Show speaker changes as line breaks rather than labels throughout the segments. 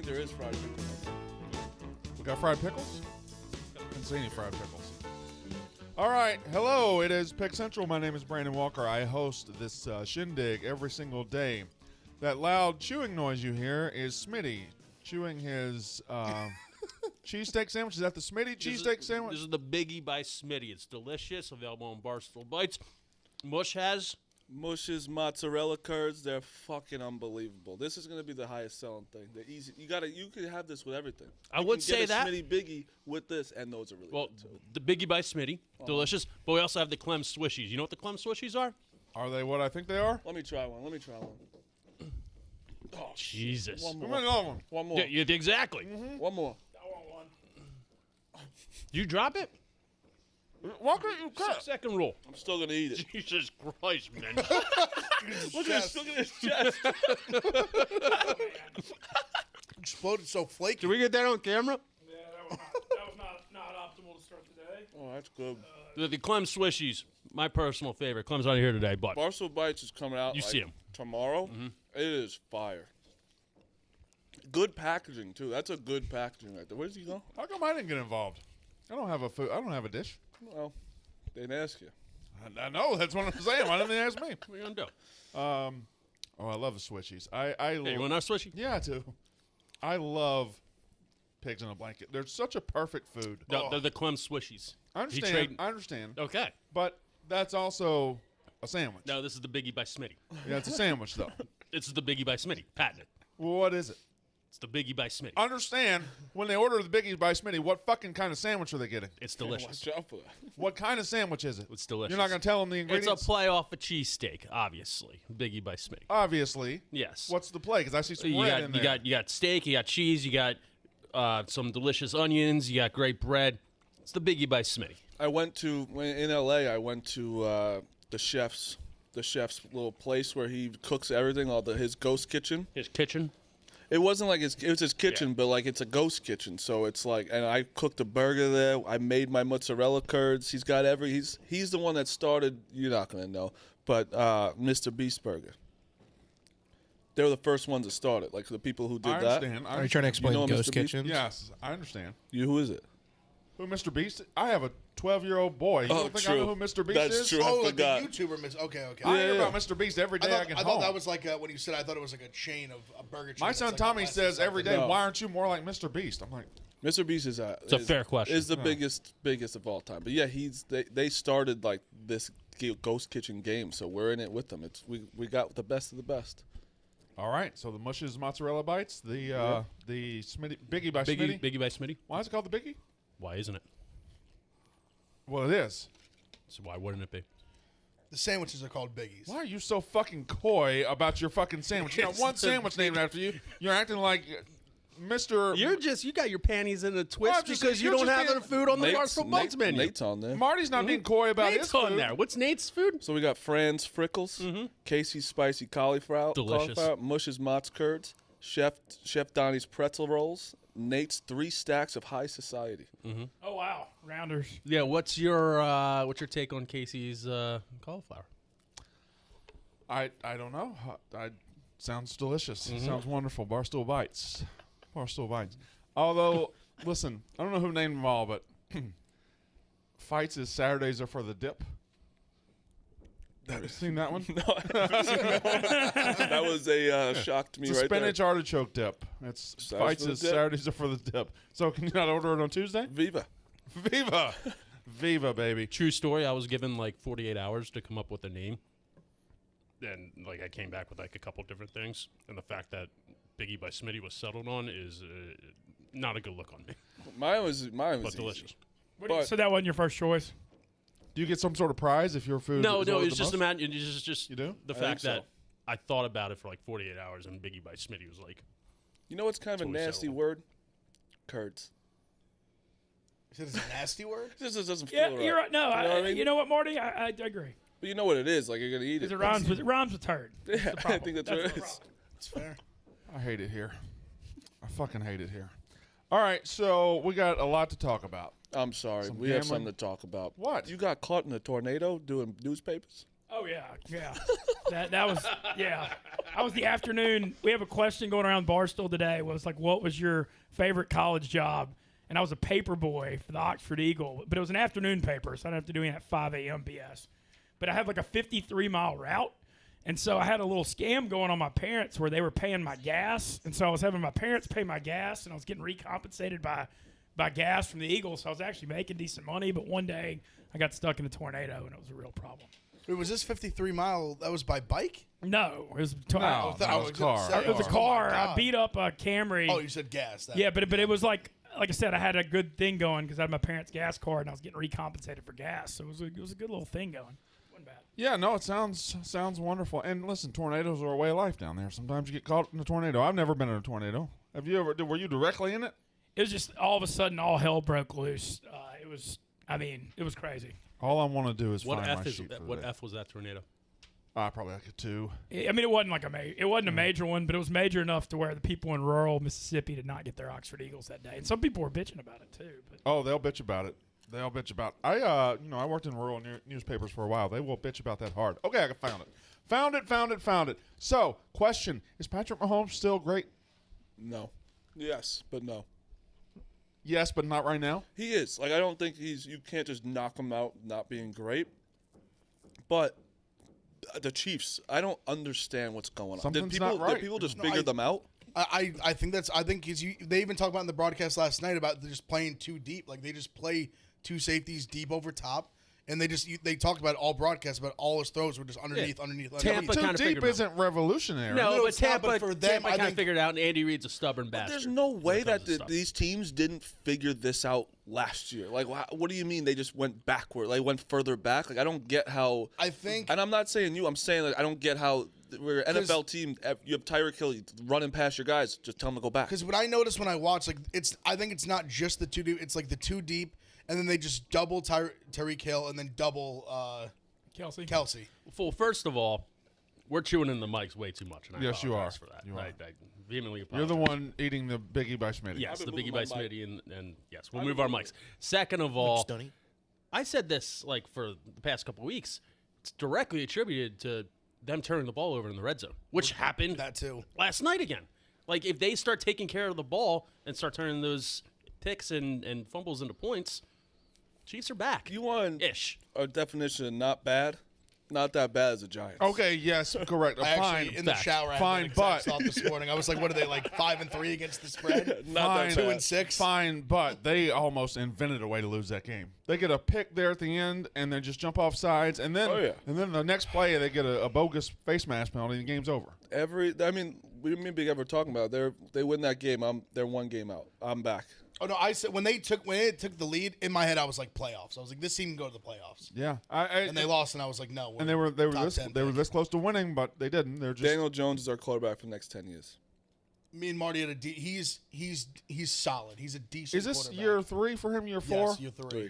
think there is fried pickles.
We got fried pickles? Didn't see any fried pickles. All right. Hello. It is Pick Central. My name is Brandon Walker. I host this shindig every single day. That loud chewing noise you hear is Smitty chewing his cheesesteak sandwich. Is that the Smitty cheesesteak sandwich?
This is the Biggie by Smitty. It's delicious. Available on Barstool Bites.
Mush's mozzarella curds, they're fucking unbelievable. This is going to be the highest selling thing. They're easy. You could have this with everything.
I would say that.
Smitty Biggie with this, and those are really good too.
The Biggie by Smitty, delicious. But we also have the Clem Swishies. You know what the Clem Swishies are?
Are they what I think they are?
Let me try one.
Oh, Jesus.
One
Give
more.
me another one.
One more.
Yeah, exactly.
Mm-hmm. One more.
I want one.
You drop it?
Why can't you cut?
Second rule.
I'm still going to eat it.
Jesus Christ, man.
Look at his chest.
Exploded so flaky.
Did we get that on camera?
Yeah, that was not optimal to start today.
Oh, that's good.
The Clem Swishies, my personal favorite. Clem's not here today, but
Barstool Bites is coming out
see him
tomorrow. Mm-hmm. It is fire. Good packaging, too. That's a good packaging right there. Where does he go?
How come I didn't get involved? I don't have a food. I don't have a dish.
Well, they didn't ask you.
I know. That's what I'm saying. Why didn't they ask me?
what are you going to do?
Oh, I love the Swishies.
Hey, you want our Swishy?
Yeah, I do. I love pigs in a blanket. They're such a perfect food.
No, they're the Clem Swishies.
I understand. I understand.
Okay.
But that's also a sandwich.
No, this is the Biggie by Smitty.
Yeah, it's a sandwich, though.
This is the Biggie by Smitty. Patent it.
Well, what is it?
It's the Biggie by Smitty.
Understand, when they order the Biggies by Smitty, what fucking kind of sandwich are they getting?
It's delicious.
Watch out for that.
What kind of sandwich is it?
It's delicious.
You're not going to tell them the ingredients?
It's a play off a cheesesteak, obviously. Biggie by Smitty.
Obviously.
Yes.
What's the play? Because I see some red in there.
You got steak, you got cheese, you got some delicious onions, you got great bread. It's the Biggie by Smitty.
In L.A., I went to the chef's little place where he cooks everything, his ghost kitchen.
His kitchen?
It wasn't like it was his kitchen, but like it's a ghost kitchen. So it's like, and I cooked a burger there. I made my mozzarella curds. He's got he's the one that started. You're not gonna know, but Mr. Beast Burger. They were the first ones that started. Like the people who did
I understand.
Are you trying to explain ghost
Mr. Beast?
kitchens?
Yes, I understand.
Who is it?
Who, Mr. Beast? I have a 12-year-old boy. You don't think
true.
I know who Mr. Beast
That's
is?
true. I
Oh, like the
forgot.
YouTuber. Okay.
I hear about Mr. Beast every day I get
I
home.
thought that was like when you said. I thought it was like a chain of a burger chain.
My son Tommy says every day,
No.
why aren't you more like Mr. Beast? I'm like,
Mr. Beast is
a fair question.
Is the biggest of all time. But yeah, they started like this ghost kitchen game, so we're in it with them. We got the best of the best.
all right. So the Mush's mozzarella bites, the Smitty, Biggie by Smitty.
Biggie by Smitty?
Why is it called the Biggie?
Why isn't it?
Well, it is.
So why wouldn't it be?
The sandwiches are called biggies.
Why are you so fucking coy about your fucking sandwich? You got one sandwich named after you. You're acting like Mr.
You got your panties in a twist
just-
because you
you're
don't
just
have
being-
the food on the Barstool Bites menu.
Nate's on there.
Marty's not being coy about
Nate's
his
on
food.
there. What's Nate's food?
So we got Fran's Frickles, Casey's Spicy Cauliflower,
Delicious.
Mush's Mott's Curds, Chef Donnie's Pretzel Rolls, Nate's 3 stacks of High Society.
Oh wow, rounders.
Yeah, what's your take on Casey's cauliflower?
I don't know. Sounds delicious. Sounds wonderful. Barstool Bites. Barstool Bites. Although, listen, I don't know who named them all, but Fights is Saturdays are for the dip. Have you seen that one?
That was a shock to me
It's a
right
spinach artichoke dip. It's Fights
for the
is
dip.
Saturdays are for the dip. So can you not order it on Tuesday?
there. Viva.
Viva. Viva, baby.
True story. I was given like 48 hours to come up with a name, and like I came back with like a couple different things. And the fact that Biggie by Smitty was settled on is not a good look on me.
Mine was
But
easy.
delicious.
So that wasn't your first choice?
Do you get some sort of prize if your food
No,
is
it's
ordered
just
the most?
it's just
You do?
the
I
fact
think
that
so.
I thought about it for like 48 hours, and Biggie by Smitty was like,
You know what's kind of a
Totally
nasty
settled.
word? Curds.
You said it's a nasty word?
This just doesn't
Yeah,
feel right.
you're right. No,
You know what I mean?
you know what, Marty? I agree.
But you know what it is. Like, you're going to eat
Because
it.
it rhymes with turd. That's
Yeah,
the problem.
I think that's what it is.
That's fair.
I hate it here. I fucking hate it here. All right, so we got a lot to talk about.
I'm sorry.
Some
We have
gambling?
something to talk about.
What?
You got caught in a tornado doing newspapers?
Oh yeah. That was I was the afternoon. We have a question going around Barstool today. Was like, what was your favorite college job? And I was a paper boy for the Oxford Eagle, but it was an afternoon paper, so I didn't have to do anything at 5 a.m. BS. But I had like a 53-mile route, and so I had a little scam going on my parents where they were paying my gas, and so I was having my parents pay my gas, and I was getting recompensated by gas from the Eagles, so I was actually making decent money. But one day I got stuck in a tornado, and it was a real problem.
Wait, was this 53-mile? That was by bike?
No, it was
No, that was a car.
It was a
Oh,
car.
my
I
God.
beat up a Camry.
Oh, you said gas.
Yeah, but it was like I said, I had a good thing going because I had my parents' gas card and I was getting recompensated for gas. So it was a good little thing going. Wasn't bad.
Yeah, no, it sounds wonderful. And listen, tornadoes are a way of life down there. Sometimes you get caught in a tornado. I've never been in a tornado. Have you ever? Were you directly in it?
It was just all of a sudden all hell broke loose. It was crazy.
All I want to do is
What
find
F
my
is
sheep for the
what
day.
F was that tornado?
Probably like a 2.
I mean, it wasn't like it wasn't a major one, but it was major enough to where the people in rural Mississippi did not get their Oxford Eagles that day, and some people were bitching about it too. But
Oh, they'll bitch about it. They'll bitch about. I worked in rural newspapers for a while. They will bitch about that hard. Okay, I found it. So, question: is Patrick Mahomes still great?
No. Yes, but no.
Yes, but not right now.
He is. Like, I don't think you can't just knock him out not being great. But the Chiefs, I don't understand what's going on.
Something's not right.
Did people just figure them out?
I think they even talked about in the broadcast last night about just playing too deep. Like they just play two safeties deep over top, and they talked about it all broadcast about all his throws were just underneath.
Tampa
Too
kinda
deep
figured him out.
isn't revolutionary.
No, but
it's not,
Tampa,
but for them,
Tampa
I
kind of
think-
figured it out, and Andy Reid's a stubborn bastard.
There's no
when
way
it comes
that
to stuff.
these teams didn't figure this out last year. Like, what do you mean they just went backward? Like, went further back? Like, I don't get how.
I think-
and I'm not saying you. I'm saying like I don't get how we're an NFL team. You have Tyreek Hill running past your guys. Just tell them to go back.
Because what I noticed when I watch, like I think it's not just the two deep. It's like the two deep, and then they just double Tyreek Hill and then double Kelsey.
Well, first of all, we're chewing in the mics way too much. And I
Yes, you
apologize
are.
for that.
You are.
I vehemently
You're
apologize.
the one eating the Biggie by Smitty.
Yes, the
I've been
Biggie by
moving my mic.
Smitty, and yes, we'll move our mics. Second of all,
Stoney.
I said this like for the past couple of weeks. It's directly attributed to them turning the ball over in the red zone, which happened
That too.
last night again. Like if they start taking care of the ball and start turning those picks and fumbles into points, Chiefs are back.
You want
ish.
a definition of not bad? Not that bad as the Giants.
Okay, yes, correct.
I
Fine.
actually in the
Fact.
shower. I had
Fine,
that exact
but-
thought this morning. I was like, what are they like 5-3 against the spread?
Not that
Fine.
bad.
2-6.
Fine, but they almost invented a way to lose that game. They get a pick there at the end, and then just jump off sides, and then
Oh, yeah.
and then the next play they get a bogus face mask penalty, and the game's over.
We didn't be ever talking about it. They win that game. They're one game out. I'm back.
Oh no! I said when it took the lead in my head, I was like playoffs. I was like, this team can go to the playoffs,
Yeah,
and they lost, and I was like, no.
and they were
top
this
10
they were
pick.
this close to winning, but they didn't. They're just
Daniel Jones is our quarterback for the next 10 years.
Me and Marty had he's solid. He's a decent.
Is this
quarterback.
year 3 for him? Year 4?
Yes, year 3.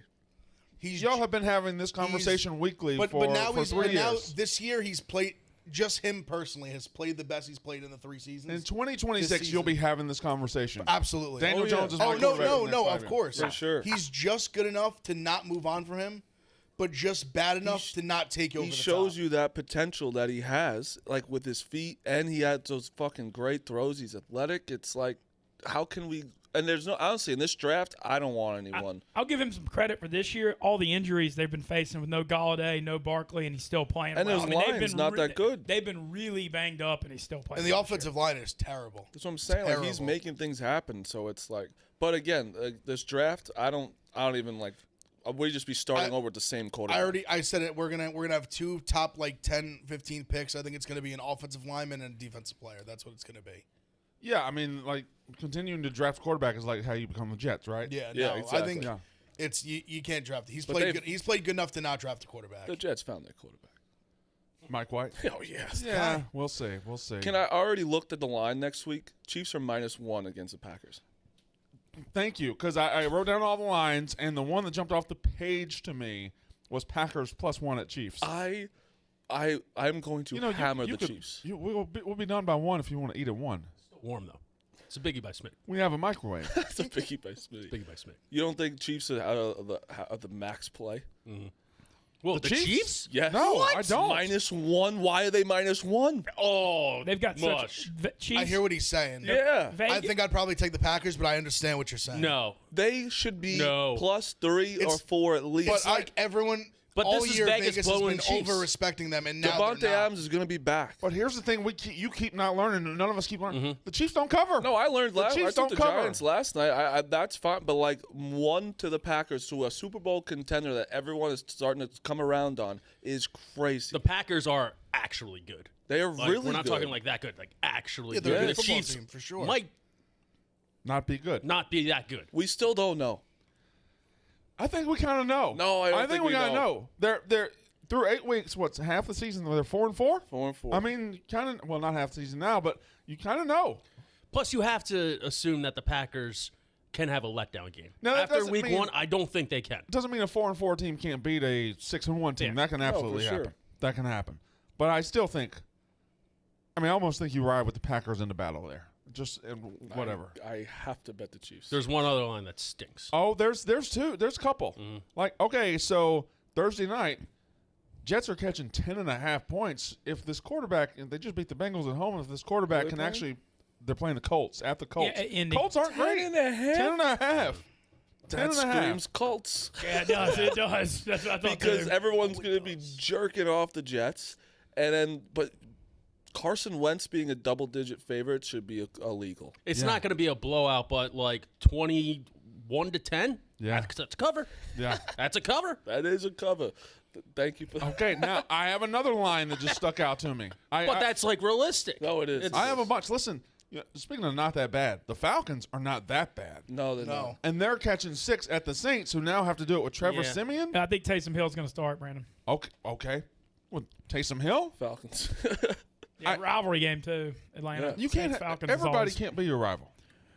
He's
Y'all have been having this conversation weekly
but
for
now
for
he's
3
but now
years.
this year he's played. Just him personally has played the best he's played in the 3 seasons.
In 2026,
this
you'll be
season.
having this conversation.
Absolutely.
Daniel
yeah.
Jones is my
Oh no,
quarterback for the next 5
of
years.
course.
For sure.
He's just good enough to not move on from him, but just bad enough to not take over.
He
the
shows
top.
you that potential that he has, like with his feet, and he had those fucking great throws. He's athletic. It's like, how can we? And there's no, honestly, in this draft, I don't want anyone.
I'll give him some credit for this year. All the injuries they've been facing with no Galladay, no Barkley, and he's still playing.
And
well.
his
I mean, they've
line's
been
not that good.
They've been really banged up, and he's still playing.
And the
well
offensive line is terrible.
That's what I'm saying. Like, he's
Terrible.
making things happen. So it's like, but again, this draft, I don't even like. We'd just be starting over with the same quarterback.
I said it. We're gonna have 2 top like 10, 15 picks. I think it's gonna be an offensive lineman and a defensive player. That's what it's gonna be.
Yeah, I mean, like continuing to draft quarterback is like how you become the Jets, right?
Yeah,
Yeah,
no,
exactly.
I think
Yeah.
it's you can't draft. He's
But
played
they've-
good. He's played good enough to not draft a quarterback.
The Jets found their quarterback.
Mike White.
Oh yeah.
Yeah, we'll see. We'll see.
Can I already looked at the line next week? Chiefs are -1 against the Packers.
Thank you, because I wrote down all the lines, and the one that jumped off the page to me was Packers +1 at Chiefs.
I'm going to hammer the Chiefs.
We'll be done by 1 if you want to eat at 1.
Still warm though. It's a Biggie by Smitty.
We have a microwave.
That's a biggie by Smitty.
Biggie by Smitty.
You don't think Chiefs are out of the max play?
Well, the Chiefs?
Yes.
No,
What?
I don't.
-1. Why are they -1?
Oh,
They've got
mush.
such Chiefs.
I hear what he's saying.
Yeah.
I think I'd probably take the Packers, but I understand what you're saying.
No.
They should be
No.
+3 or
It's-
4 at least.
It's like everyone
But
all
this is
year
Vegas
has
blowing
been
the Chiefs.
over-respecting them, and now
Devontae
they're not.
Adams is going to be back.
But here's the thing: you keep not learning, and none of us keep learning. The Chiefs don't cover.
No, I learned
The
last. I
Chiefs
took
don't
the
cover.
Giants last night. I that's fine, but like 1 to the Packers, to a Super Bowl contender that everyone is starting to come around on, is crazy.
The Packers are actually good.
They are
Like,
really
we're not
good.
talking like that good. Like actually
Yeah,
good.
they're a
The
good football
Chiefs
team, for sure.
might
Not be good.
not be that good.
We still don't know.
I think we kind of know.
No, I don't
think
think
we
we
gotta
know.
know. They're through 8 weeks. What's half the season? They're 4-4.
4-4.
I mean, kind of. Well, not half the season now, but you kind of know.
Plus, you have to assume that the Packers can have a letdown game.
Now, that
After
doesn't
week
mean-
1, I don't think they can.
It doesn't mean a 4-4 team can't beat a 6-1 team.
Yeah.
That can absolutely
for sure.
happen. That can happen. But I still think. I mean, I almost think you ride with the Packers in the battle there. Just whatever.
I have to bet the Chiefs.
There's one other line that stinks.
Oh, there's two. There's a couple. Like, okay, so Thursday night, Jets are catching 10.5 points. If this quarterback, and they just beat the Bengals at home, if this quarterback
Really
can
playing?
actually, they're playing the Colts at the Colts.
Yeah, Indy.
Colts aren't great.
10.5?
10.5.
That
10.5.
screams Colts.
Yeah, it does. It does. That's what I thought.
Because
too.
everyone's going to be jerking off the Jets, and then but Carson Wentz being a double-digit favorite should be illegal.
It's
Yeah.
not going to be a blowout, but like 21-10.
Yeah.
That's a cover.
Yeah.
That's a cover.
That is a cover. Thank you for that.
Okay, now I have another line that just stuck out to me.
But that's like realistic.
No, it is.
I have a bunch. Listen, speaking of not that bad, the Falcons are not that bad.
No, they're
No.
not.
And they're catching 6 at the Saints, who now have to do it with Trevor
Yeah.
Siemian.
I think Taysom Hill's going to start, Brandon.
Okay. With Taysom Hill?
Falcons.
Yeah, rivalry game too. Atlanta.
Yeah.
You can't.
Falcons.
Everybody can't be your rival.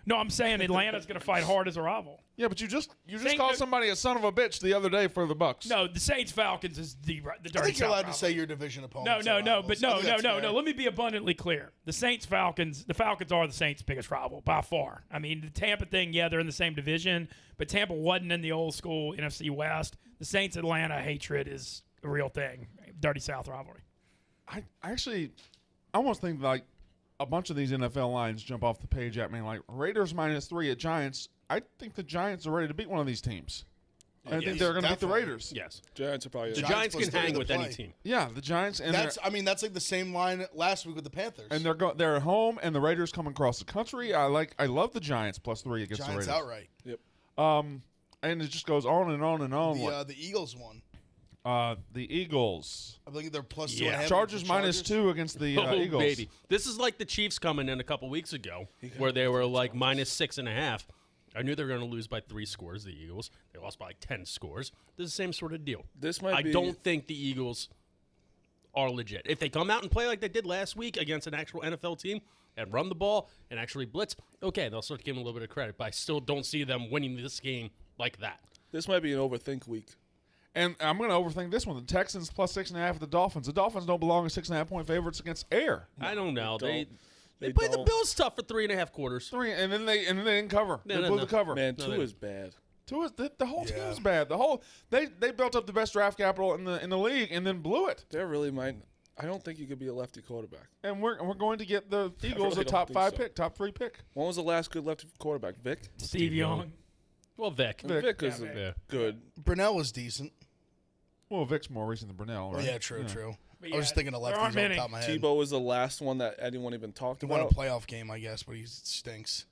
No, I'm saying Atlanta's going to fight hard as a rival.
Yeah, but you just
Saint-
called somebody a son of a bitch the other day for the Bucks.
No, the Saints Falcons is the dirty
I think you're
South
allowed to
rivalry.
say your division opponents.
No,
are
but
rivals. I
no,
think
no,
that's
no,
fair.
no. Let me be abundantly clear. The Falcons are the Saints' biggest rival by far. I mean, the Tampa thing, yeah, they're in the same division, but Tampa wasn't in the old school NFC West. The Saints-Atlanta hatred is a real thing. Dirty South rivalry.
I actually almost think like a bunch of these NFL lines jump off the page at me. Like Raiders -3 at Giants. I think the Giants are ready to beat one of these teams. I think they're going to beat the
definitely.
Raiders.
Yes.
Giants are probably
The
Giants
Giants
plus
can
3
hang
to
with any
play.
team.
Yeah, the Giants and
That's that's like the same line last week with the Panthers.
they're at home, and the Raiders come across the country. I love the Giants +3 against
Giants
the Raiders.
outright.
And it just goes on and on and on.
The Eagles won.
The Eagles.
I believe they're +2.5.
Yeah.
Chargers
Chargers.
-2 against the
Oh,
Eagles.
baby. This is like the Chiefs coming in a couple weeks ago where they were like -6.5. I knew they were going to lose by 3 scores, the Eagles. They lost by like 10 scores. This is the same sort of deal.
This might
I
be-
don't think the Eagles are legit. If they come out and play like they did last week against an actual NFL team and run the ball and actually blitz, okay, they'll start to give them a little bit of credit. But I still don't see them winning this game like that.
This might be an overthink week.
And I'm going to overthink this one. The Texans +6.5 at the Dolphins. The Dolphins don't belong as 6.5 point favorites against Air.
I don't know. They
They
played the
don't.
Bills tough for 3.5 quarters.
3, and then they didn't cover.
No,
they
no,
blew
no.
the cover.
Man,
No,
2
they-
is bad.
Two is the whole
Yeah.
team's bad. They built up the best draft capital in the league and then blew it.
They really might. I don't think you could be a lefty quarterback.
And we're going to get the Eagles
really
a top
don't think
5
so.
pick, top 3 pick.
When was the last good lefty quarterback? Vic?
Steve Young.
Well, Vic.
Vic is
Vic.
Yeah.
good.
Brunell was decent.
Well, Vic's more recent than Brunell,
Oh,
right?
yeah, true.
But
I was
yeah,
thinking of
there
lefties
aren't
off the
many.
top of my head.
Tebow was the last one that anyone even talked
He won a
about.
playoff game, I guess, but he stinks.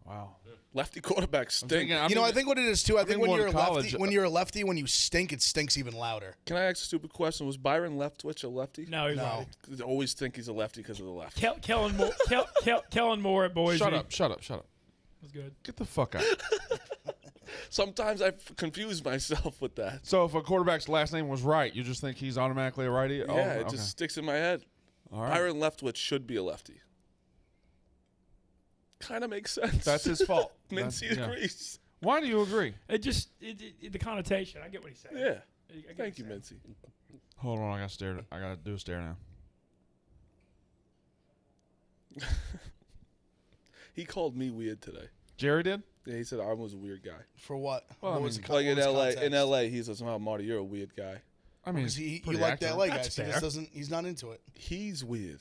Wow.
Lefty quarterbacks stink.
I think what it is too. I think when
more
you're a
in college.
lefty, when you stink, it stinks even louder.
Can I ask a stupid question? Was Byron Leftwich a lefty?
No, he's
No.
not.
I always think he's a lefty because of the left.
Kellen Moore at Boise.
Shut up.
Was good.
Get the fuck out.
Sometimes I confuse myself with that.
So if a quarterback's last name was right, you just think he's automatically a righty?
Yeah,
Oh,
it
okay.
just sticks in my head.
All right.
Byron Leftwich should be a lefty. Kind of makes sense.
That's his fault.
Mincy
That's- yeah.
agrees.
Why do you agree?
It just the connotation. I get what he's saying.
Yeah.
I get what
Thank
he's
you,
saying.
Mincy.
Hold on, I gotta do a stare now.
He called me weird today.
Jerry did?
Yeah, he said I was a weird guy.
For what?
Well,
What was the
Like
what
in
was
LA,
context?
in LA, he says, "Oh, Marty, you're a weird guy."
I mean,
Because you
pretty
like the
accurate.
LA
That's
guys. He
fair.
just doesn't. He's not into it.
He's weird.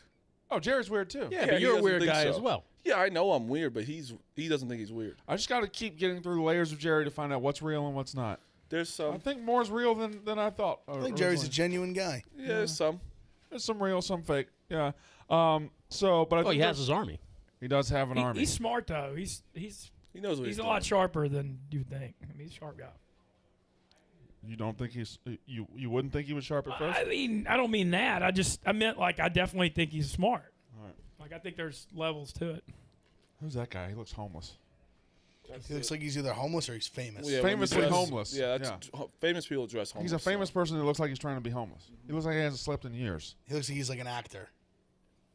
Oh, Jerry's weird too.
Yeah,
Yeah,
but
he
you're a
doesn't
weird
think
guy
so.
as well.
Yeah, I know I'm weird, but he doesn't think he's weird.
I just got to keep getting through the layers of Jerry to find out what's real and what's not.
There's
I
some.
think more's real than I thought.
I think Jerry's a genuine guy.
Yeah, there's some.
There's some real, some fake. Yeah. But I
Oh,
think
he has his army.
he does have an army.
He's smart though. He's
He knows what he's
a
doing.
lot sharper than you think. I mean, he's a sharp guy.
You don't think he's you wouldn't think he was sharp at first?
I mean, I don't mean that. I meant like I definitely think he's smart.
All right.
Like I think there's levels to it.
Who's that guy? He looks homeless.
He looks like he's either homeless or he's famous.
Yeah, when you
Famously
dress-
homeless.
Yeah, that's famous people dress homeless.
He's a famous person who looks like he's trying to be homeless. He looks like he hasn't slept in years.
He looks like he's like an actor.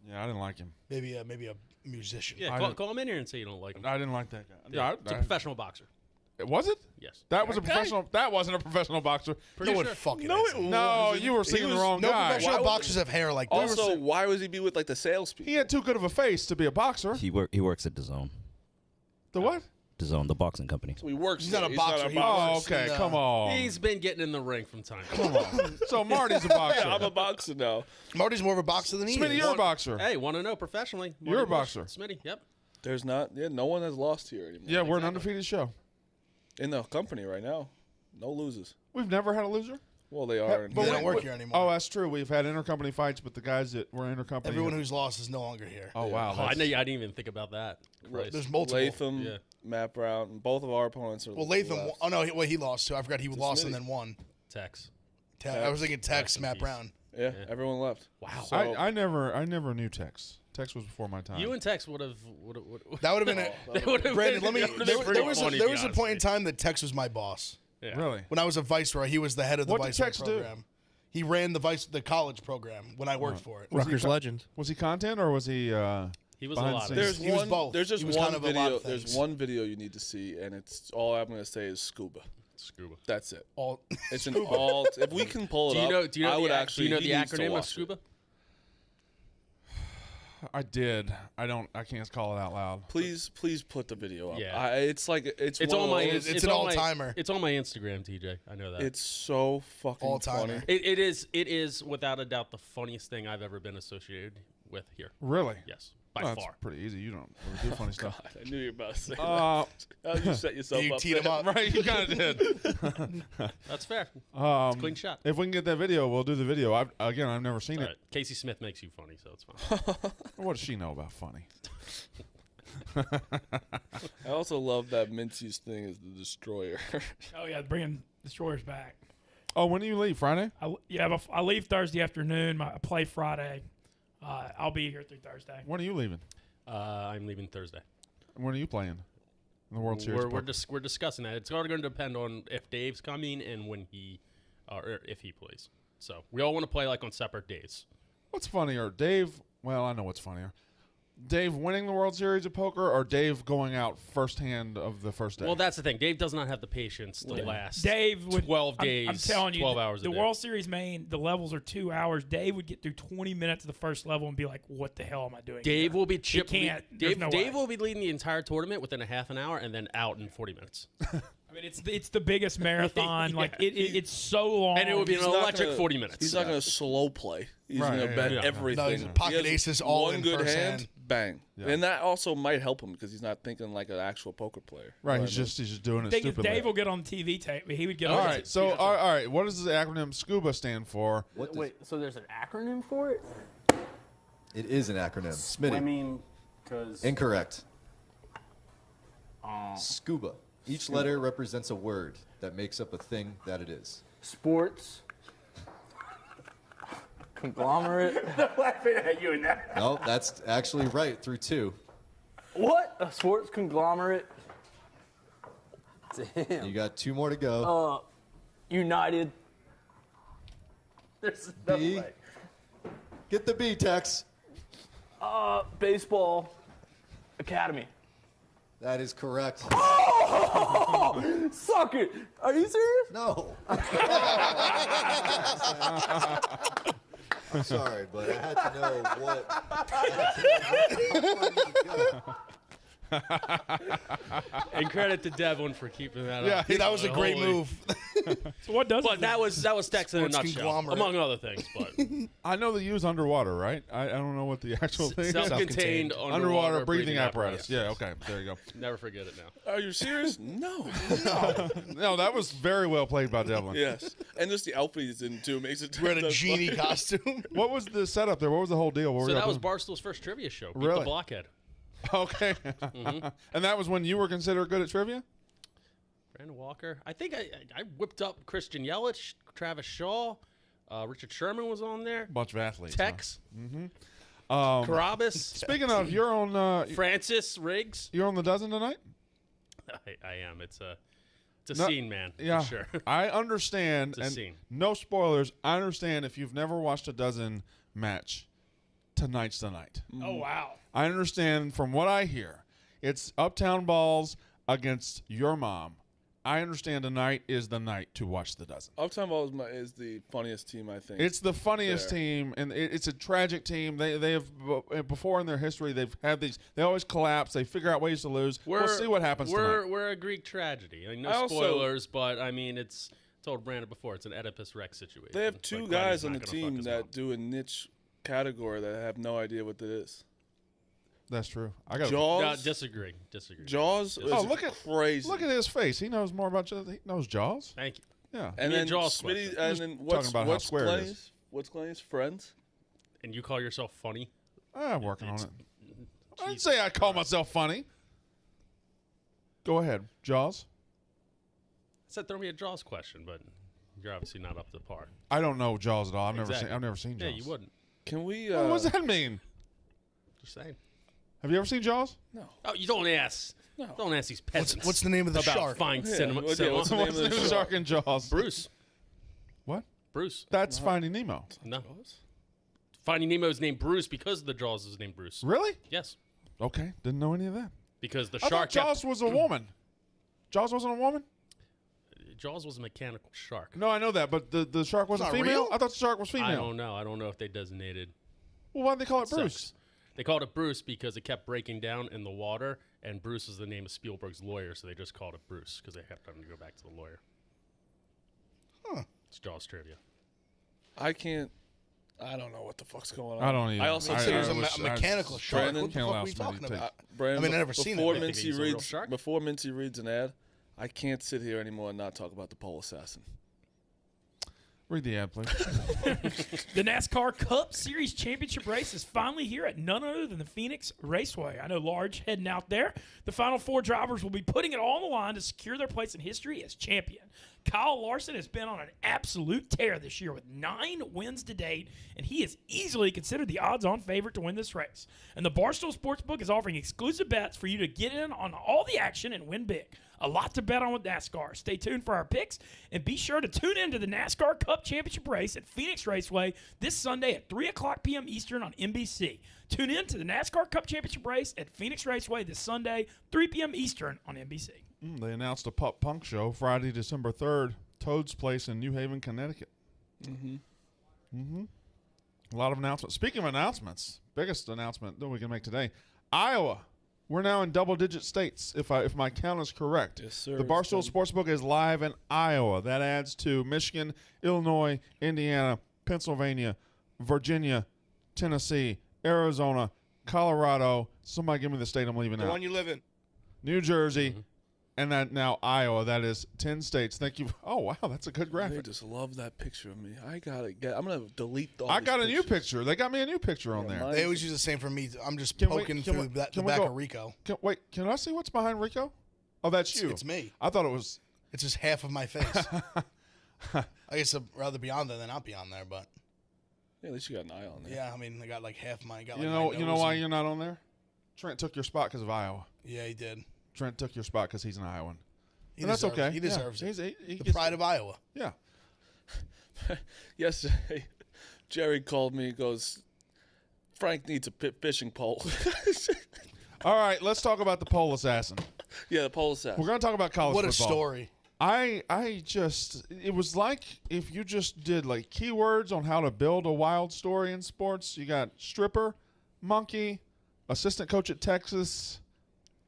Yeah, I didn't like him.
Maybe a musician.
Yeah,
I
call,
didn't-
call him in here and say you don't like him.
I didn't like that guy.
Yeah,
Yeah,
it's a professional boxer.
was it?
Yes.
That was a professional. That wasn't a professional boxer.
No one fucking
No,
is.
it
No,
wasn't.
you were
He
seeing the
was-
wrong
No
guy.
professional
Why would-
boxers have hair like that.
Also, why was he be with like the salespeople?
He had too good of a face to be a boxer.
He works at DAZN.
The what?
DAZN, the boxing company.
So he works.
He's not a
there.
boxer. He
Oh,
works
okay.
in,
Come on.
He's been getting in the ring from time to
Come
time.
on. So Marty's a boxer.
Yeah, I'm a boxer now.
Marty's more of a boxer than he
Smitty,
is.
you're a boxer.
Hey, want to know professionally?
You're a
Marty Bush,
boxer.
Smitty, yep.
There's not. Yeah, no one has lost here anymore.
Yeah, we're an undefeated show.
In the company right now, no losers.
We've never had a loser.
Well, they are.
but
They
we-
don't work here anymore.
Oh, that's true. We've had intercompany fights, but the guys that were intercompany.
Everyone who's lost is no longer here.
Oh wow.
Oh, I
that's-
didn't even think about that. Christ.
There's multiple.
Latham,
Yeah.
Matt Brown, and both of our opponents are.
Well, Latham.
left.
Oh no, he lost too. I forgot he lost and
Smitty.
then won.
Tex.
I was thinking Tex,
in
Matt
peace.
Brown.
Yeah, everyone left.
Wow.
So,
I never knew Tex. Tex was before my time.
You and Tex would have.
That would have been it. Brandon, let me. There was a point in time that Tex was my boss.
Yeah.
Really?
When I was a viceroy, he was the head of the
What did
viceroy
Tex do?
program. He ran the college program when I worked for it.
Rutgers legend.
Was he content or was he?
He was a
Behind
lot
the
of.
scenes.
there's
He was
one.
both.
There's just
He was
one
kind of a lot
video.
of
There's
things.
one video you need to see, and it's all I'm going to say is scuba.
Scuba.
That's it.
All
It's an all. If we can pull it
Do you
up,
know? Do you know
I would
the
actually.
Do you know
he
the
needs to
acronym of
watch it.
scuba?
I did. I don't. I can't call it out loud.
Please put the video up.
Yeah.
It's like it's
It's
one
on
of
my.
those-
It's an
on my-
all-timer.
It's on my Instagram, TJ. I know that.
It's so fucking
All-timer.
funny.
It is. It is without a doubt the funniest thing I've ever been associated with here.
Really?
Yes, by
Oh, that's
far.
pretty easy. You don't really do funny stuff.
God, I knew you were about to say
Uh,
that. You set yourself
you
up.
teed him
there.
up.
right, you kind of did.
That's fair.
Um,
Clean shot.
If we can get that video, we'll do the video. I've never seen
All
it.
right. Casey Smith makes you funny, so it's fine.
What does she know about funny?
I also love that Mincy's thing is the destroyer.
Oh yeah, bringing Destroyers back.
Oh, when do you leave? Friday?
I leave Thursday afternoon. I play Friday. I'll be here through Thursday.
When are you leaving?
I'm leaving Thursday.
When are you playing? In the World Series.
We're discussing that. It's all going to depend on if Dave's coming and when he, or if he plays. So we all want to play like on separate days.
What's funnier, Dave? Well, I know what's funnier. Dave winning the World Series of Poker or Dave going out firsthand of the first day?
Well, that's the thing. Dave does not have the patience to last.
Dave would
12 days.
I'm telling you,
12 hours.
The
a day.
World Series main, the levels are 2 hours. Dave would get through 20 minutes of the first level and be like, "What the hell am I doing?"
Dave
here?"
will be chipped.
can't. There's
Dave,
no
Dave
way.
will be leading the entire tournament within a half an hour and then out in 40 minutes.
I mean, it's the biggest marathon.
Yeah.
Like it's so long.
And it would be an
He's not
electric
gonna-
40 minutes.
He's not going to slow play. He's
Right,
going to bet
yeah.
everything.
No, he's pocket
He has
aces all
one
in
good
first
hand,
hand.
bang.
Yeah.
And that also might help him because he's not thinking like an actual poker player.
right,
You know
he's
what I mean?
just doing it
Thing is,
stupidly.
Dave will get on the TV tape. He would get
all
on.
right, so all right, what does the acronym SCUBA stand for?
Wait, so there's an acronym for it?
It is an acronym. Smitty.
I mean, because
Incorrect. Scuba. Each letter represents a word that makes up a thing that it is.
sports, conglomerate. They're laughing at you now.
No, that's actually right through two.
What? A sports conglomerate? Damn.
You got two more to go.
United. There's no
B.
way.
Get the B, Tex.
Baseball academy.
That is correct.
Suck it. Are you serious?
No. I'm sorry, but I had to know what.
And credit to Devlin for keeping that
Yeah,
up.
Yeah, that was a great
Holy-
move.
So what does
But
it
that was Texas in a
Sports
nutshell,
conglomerate.
among other things. But
I know they use underwater, right? I don't know what the actual thing is.
self-contained
Underwater breathing apparatus. Yeah, okay. There you go.
Never forget it now.
Are you serious? No.
No, that was very well played by Devlin.
Yes. And just the outfit he's in, too, makes it
We're in a
that
genie
funny.
costume.
What was the setup there? What was the whole deal? What were
So
y'all
that was
doing?
Barstool's first trivia show. Beat
Really?
the Blockhead.
Okay. And that was when you were considered good at trivia?
Brandon Walker. I think I whipped up Christian Yelich, Travis Shaw, Richard Sherman was on there.
Bunch of athletes.
Tex,
Huh?
Carabas,
Speaking of, you're on
Francis Riggs.
you're on the dozen tonight?
I am. It's a
No,
scene, man.
Yeah.
For sure.
I understand.
It's a
And
scene.
no spoilers. I understand if you've never watched a dozen match, tonight's the night.
Oh wow.
I understand from what I hear. It's Uptown Balls against your mom. I understand tonight is the night to watch the dozen.
Uptown Ball is the funniest team, I think.
It's the funniest
There.
team, and it's a tragic team. They have before in their history they've had these. They always collapse. They figure out ways to lose. We'll see what happens tonight.
We're a Greek tragedy. I mean, no
I also-
spoilers, but I mean, it's told Brandon before. It's an Oedipus Rex situation.
They have
It's
two
like
guys
Gladys
on the
not gonna fuck
team
his
that
mom.
do a niche category that have no idea what it is.
That's true. I got.
No,
Jaws.
disagree.
Jaws.
Oh,
is
look at
crazy.
Look at his face. He knows more about. He knows Jaws.
Thank you.
Yeah.
And
me a
then
Jaws
Smitty.
question.
And
Just
then
talking
what's
about how
what's
square it
Clay's?
is.
What's Clay's friends?
And you call yourself funny?
I'm working on it. I didn't
Jesus
say I call
Christ.
myself funny. Go ahead, Jaws.
I said throw me a Jaws question, but you're obviously not up to par.
I don't know Jaws at all.
Exactly.
I've never seen Jaws.
Yeah, you wouldn't.
Can we?
What does that mean?
Just saying.
Have you ever seen Jaws?
Oh, you don't ask.
No.
Don't ask these peasants.
What's the name of the
about
shark?
fine
Yeah,
cinema?
what's
cinema.
the name
What's
of
the
the
name of the
shark?
shark in Jaws?
Bruce.
What?
Bruce.
That's Finding Nemo.
No. Finding Nemo is named Bruce because the Jaws is named Bruce.
Really?
Yes.
Okay. Didn't know any of that.
Because the
I thought
shark.
Jaws was a woman. Jaws wasn't a woman?
Jaws was a mechanical shark.
No, I know that, but the shark wasn't
not
female?
real?
I thought the shark was female.
I don't know. I don't know if they designated
Well, why'd they call it
sex.
Bruce?
They called it Bruce because it kept breaking down in the water, and Bruce is the name of Spielberg's lawyer, so they just called it Bruce because they kept having to go back to the lawyer.
Huh.
It's Jaws trivia.
I can't. I don't know what the fuck's going on.
I don't either.
I also
He
I-
said it was
I
a
wish-
mechanical
I-
shark.
Brandon,
What the
can't
fuck
allow
are we
Smitty
talking
to take-
about?
Brandon,
I mean, I never seen
before
it.
Think
Mincy
he's a real
reads
shark?
before Mincy reads an ad, I can't sit here anymore and not talk about the pole assassin.
Read the ad, please.
The NASCAR Cup Series Championship race is finally here at none other than the Phoenix Raceway. I know Large heading out there. The final four drivers will be putting it all on the line to secure their place in history as champion. Kyle Larson has been on an absolute tear this year with 9 wins to date, and he is easily considered the odds-on favorite to win this race. And the Barstool Sportsbook is offering exclusive bets for you to get in on all the action and win big. A lot to bet on with NASCAR. Stay tuned for our picks, and be sure to tune in to the NASCAR Cup Championship race at Phoenix Raceway this Sunday at 3 o'clock p.m. Eastern on NBC. Tune in to the NASCAR Cup Championship race at Phoenix Raceway this Sunday, 3 p.m. Eastern on NBC.
They announced a Pup Punk show Friday, December 3rd, Toad's Place in New Haven, Connecticut. A lot of announcements. Speaking of announcements, biggest announcement that we can make today, Iowa. We're now in double-digit states, if my count is correct.
Yes, sir.
The Barstool Sportsbook is live in Iowa. That adds to Michigan, Illinois, Indiana, Pennsylvania, Virginia, Tennessee, Arizona, Colorado. Somebody give me the state I'm leaving
The
out.
one you live in.
New Jersey, and that now Iowa. That is 10 states. Thank you. Oh, wow, that's a good
They
graphic.
just love that picture of me. I'm gonna delete all.
I
these
got a new
pictures.
picture. They got me a new picture on there.
mine-
They always use the same for me. I'm just
Can we-
poking
can
through
we-
the
can we
back
go-
of Rico.
Can I see what's behind Rico? Oh, that's you.
It's me.
I thought it was.
It's just half of my face. I guess I'd rather be on there than not be on there, but
Yeah, at least you got an eye on there.
yeah, I mean, I got like half my. Got
You
like my
know
nose
why
and-
you're not on there? Trent took your spot because of Iowa.
Yeah, he did.
Trent took your spot because he's an Iowan.
He
And that's
deserves
okay.
He deserves
Yeah.
it.
He
The
gets-
pride of Iowa.
Yeah.
Yesterday, Jerry called me. He goes, Frank needs a fishing pole.
All right, let's talk about the pole assassin.
Yeah, the pole assassin.
We're going to talk about college
What a
football.
story.
It was like if you just did like keywords on how to build a wild story in sports. You got stripper, monkey, assistant coach at Texas,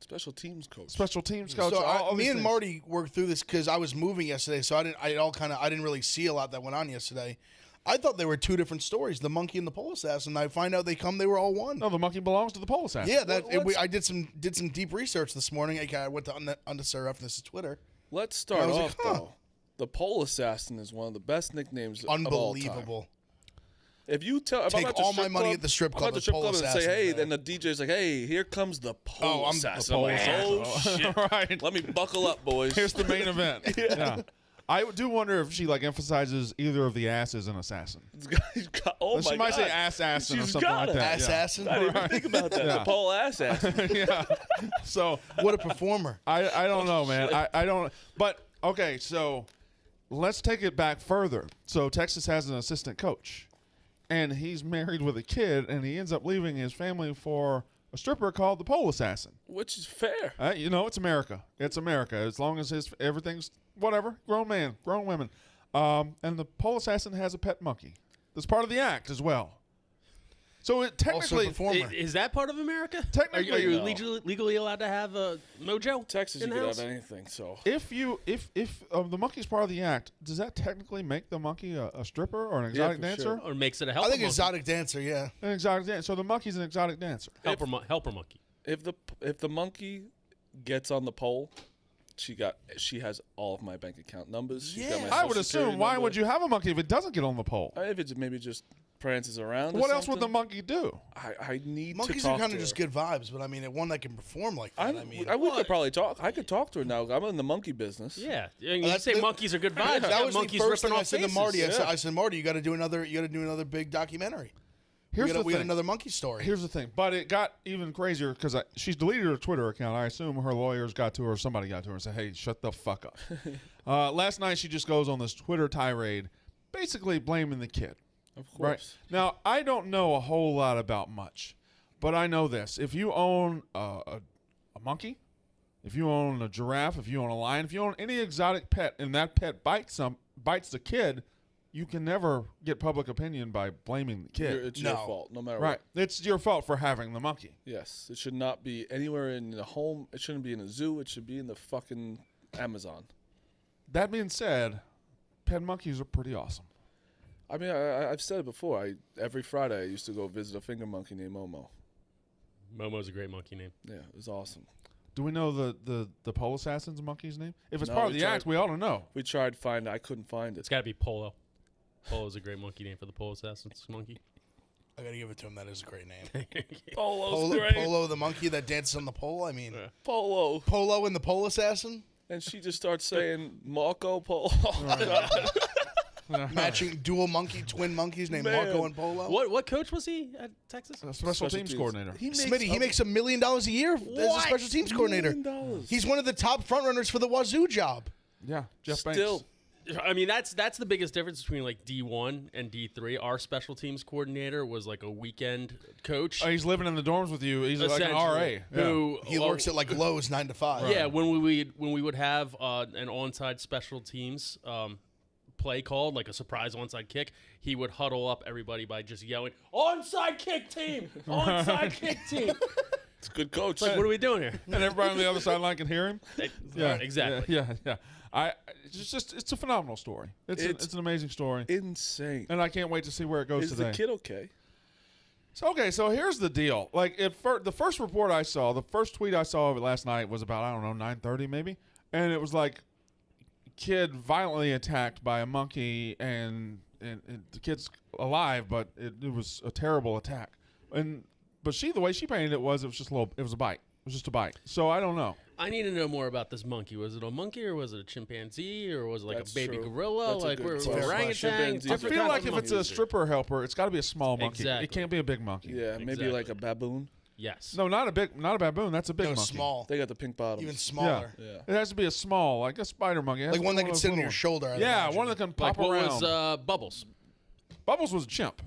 Special teams coach.
Special teams coach.
So
all
me
these
and
things.
Marty worked through this because I was moving yesterday, so I didn't really see a lot that went on yesterday. I thought they were two different stories, the monkey and the pole assassin. I find out they were all one.
No, the monkey belongs to the pole assassin.
Yeah, I did some did deep research this morning. I went to Unnecessary Roughness' Twitter.
Let's start
I was
off
like, huh.
though. The pole assassin is one of the best nicknames of all time.
Unbelievable.
If you tell, if
Take
I'm at the
all
strip
my money
club,
at the strip
I'm
club,
at the
the
strip
pole
club and say,
assassin's
hey,
there.
then the DJ's like, hey, here comes the pole
I'm the
assassin.
pole
I'm like,
assassin.
oh shit!
Right.
Let me buckle up, boys.
Here's the main event. Yeah. I do wonder if she emphasizes either of the asses in assassin.
Oh
She
my
might
God.
say assassin or
She's
something
got
like
it.
that.
Assassin.
I didn't even think about that.
Yeah.
The pole assassin.
Yeah. So
What a performer.
I don't know, man. I don't. But okay, so let's take it back further. So Texas has an assistant coach, and he's married with a kid, and he ends up leaving his family for a stripper called the pole assassin.
Which is fair.
It's America. It's America. As long as everything's whatever, grown man, grown women. And the pole assassin has a pet monkey. That's part of the act as well. So it
Also
technically,
a performer.
Is that part of America?
Technically,
are you
no.
legally allowed to have a mojo?
Texas, you could
in-house?
have anything. So
if the monkey's part of the act, does that technically make the monkey a stripper or an exotic
for
dancer?
sure.
Or makes it a
I
helper
think
monkey.
exotic dancer, yeah.
An exotic dancer. So the monkey's an exotic dancer.
Helper monkey.
if the monkey gets on the pole, she has all of my bank account numbers. She's got my
Yeah.
I
social
would
security
assume. Why
number.
would you have a monkey if it doesn't get on the pole?
If it's maybe just prances around. or
What else would the
something.
monkey do?
I need
Monkeys
to talk
are kind
to
of just
her.
good vibes, but I mean, one that can perform like that.
We could probably talk. I could talk to her now. I'm in the monkey business.
Yeah. You
that's
say
the-
monkeys are good vibes.
that
you got
was the
monkeys
first
ripping
thing I
off
said to
faces.
Marty.
Yeah.
I said, Marty, you got to do another big documentary.
Here's the
We got
thing.
another monkey story.
Here's the thing. But it got even crazier because she's deleted her Twitter account. I assume her lawyers got to her, or somebody got to her and said, hey, shut the fuck up. Last night, she just goes on this Twitter tirade, basically blaming the kid.
Of course.
Right. Now, I don't know a whole lot about much, but I know this. If you own a monkey, if you own a giraffe, if you own a lion, if you own any exotic pet and that pet bites the kid, you can never get public opinion by blaming the kid.
It's your
No.
fault, no matter
Right.
what.
It's your fault for having the monkey.
Yes, it should not be anywhere in the home. It shouldn't be in a zoo. It should be in the fucking Amazon.
That being said, pet monkeys are pretty awesome.
I mean, I've said it before. Every Friday I used to go visit a finger monkey named Momo.
Momo's a great monkey name.
Yeah, it was awesome.
Do we know the pole assassin's monkey's name? If it's
No,
part of
we
the
tried-
act, we ought to know.
We tried to find it. I couldn't find
It's
it.
got to be Polo. Polo's a great monkey name for the pole assassin's monkey.
I got to give it to him. That is a great name.
Polo's great.
Polo, the monkey that dances on the pole. I mean,
Polo.
Polo and the pole assassin,
And she just starts saying Marco Polo.
matching dual monkey, twin monkeys named
Man.
Marco and Polo.
What coach was he at Texas?
A special teams coordinator.
Smitty, he makes $1 million a year as a special teams coordinator.
$1 million.
He's one of the top front runners for the Wazoo job.
Yeah, Jeff
Still.
Banks.
I mean, that's the biggest difference between like D1 and D3. Our special teams coordinator was like a weekend coach.
Oh, he's living in the dorms with you. He's like an RA.
essentially, who
He works at like Lowe's 9 to 5.
Yeah, when we would have an onside special teams play called, like a surprise onside kick, he would huddle up everybody by just yelling, "Onside kick team! Onside kick team!"
It's a good coach.
It's like, what are we doing here?
And everybody on the other sideline can hear him.
Yeah, exactly.
Yeah. It's a phenomenal story. It's an amazing story,
Insane.
and I can't wait to see where it goes
Is
today.
the kid okay?
So here's the deal. Like the first report I saw, the first tweet I saw of it last night was about 9:30 maybe, and it was like kid violently attacked by a monkey, and the kid's alive, but it was a terrible attack. But the way she painted it was just it was a bite. It was just a bite. So I don't know.
I need to know more about this monkey. Was it a monkey or was it a chimpanzee or was it like
That's
a baby
true.
gorilla?
That's a
Like
good
we're
question.
orangutan.
Chimpanzees
I
are
feel
kinda
like if it's a stripper helper, it's got to be a small monkey.
Exactly.
It can't be a big monkey.
Yeah, maybe
Exactly.
like a baboon.
Yes.
No, not a baboon. That's a big
No,
monkey.
small.
They got the pink bottoms.
Even
Yeah.
smaller.
Yeah.
It has to be a small, like a spider monkey. It has
Like
to
one
be
that can
of
sit
those
on your
little
shoulder. I'd
Yeah,
imagine.
one that can
Like
pop
what
around.
was Bubbles?
Bubbles was a chimp.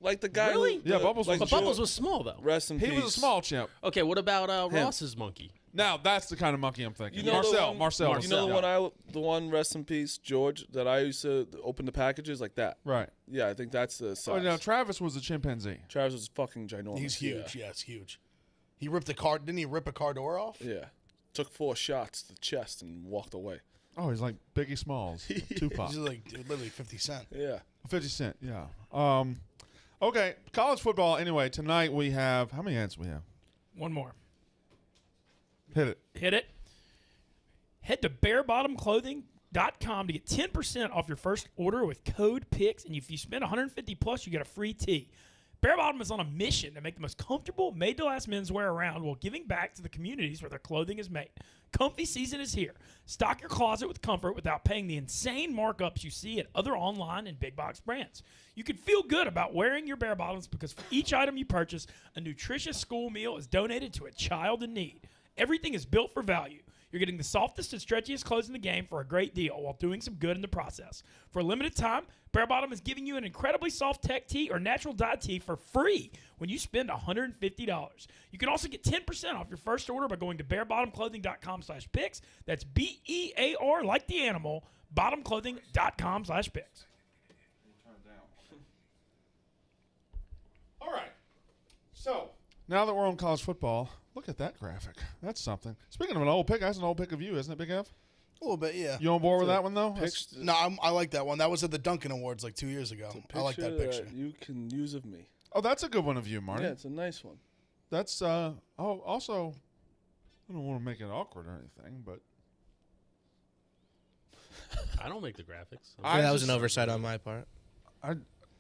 Like the guy
Really?
who...
Yeah, Bubbles was
But
a chimp.
Bubbles was small though.
Rest in
He
peace.
was a small chimp.
Okay, what about Ross's monkey?
Now that's the kind of monkey I'm thinking.
You know the
Marcel.
one, You know the one, rest in peace, George, that I used to open the packages like that.
Right.
Yeah, I think that's the
Oh,
size.
now Travis was a chimpanzee.
Travis was fucking ginormous.
He's huge.
Yeah.
Yes, huge. He ripped a car. Didn't he rip a car door off?
Yeah. Took 4 shots to the chest and walked away.
Oh, he's like Biggie Smalls, Tupac.
He's like literally 50 Cent.
Yeah.
50 Cent, yeah. Okay, college football. Anyway, tonight we have how many ads we have?
One more.
Hit it.
Hit it. Head to barebottomclothing.com to get 10% off your first order with code PICKS. And if you spend $150 plus, you get a free tee. Bare Bottom is on a mission to make the most comfortable, made-to-last menswear around while giving back to the communities where their clothing is made. Comfy season is here. Stock your closet with comfort without paying the insane markups you see at other online and big box brands. You can feel good about wearing your Bare Bottoms because for each item you purchase, a nutritious school meal is donated to a child in need. Everything is built for value. You're getting the softest and stretchiest clothes in the game for a great deal while doing some good in the process. For a limited time, Bare Bottom is giving you an incredibly soft tech tee or natural dye tee for free when you spend $150. You can also get 10% off your first order by going to barebottomclothing.com/picks. That's BEAR like the animal, bottomclothing.com/picks.
All right. So now that we're on college football, look at that graphic. That's something. Speaking of an old pick, that's an old pick of you, isn't it, Big F?
A little bit, yeah.
You on board with that one, though?
No, I like that one. That was at the Duncan Awards like 2 years ago. I like that picture.
You can use of me.
Oh, that's a good one of you, Marty.
Yeah, it's a nice one.
That's, also, I don't want to make it awkward or anything, but.
I don't make the graphics.
That was an oversight on my part.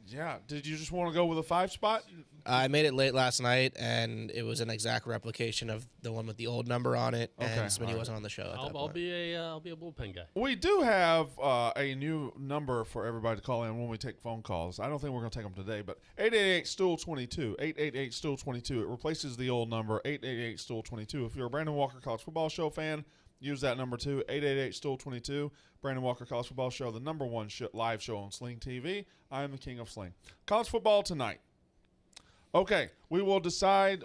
Yeah. Did you just want to go with a 5 spot?
I made it late last night, and it was an exact replication of the one with the old number on it.
Okay,
And Smitty
all
wasn't on the show.
I'll be a bullpen guy.
We do have a new number for everybody to call in when we take phone calls. I don't think we're going to take them today, but 888-STOOL-22, 888-STOOL-22. It replaces the old number, 888-STOOL-22. If you're a Brandon Walker College Football Show fan, use that number too, 888-STOOL-22. Brandon Walker College Football Show, the number one live show on Sling TV. I am the king of Sling. College football tonight. Okay, we will decide.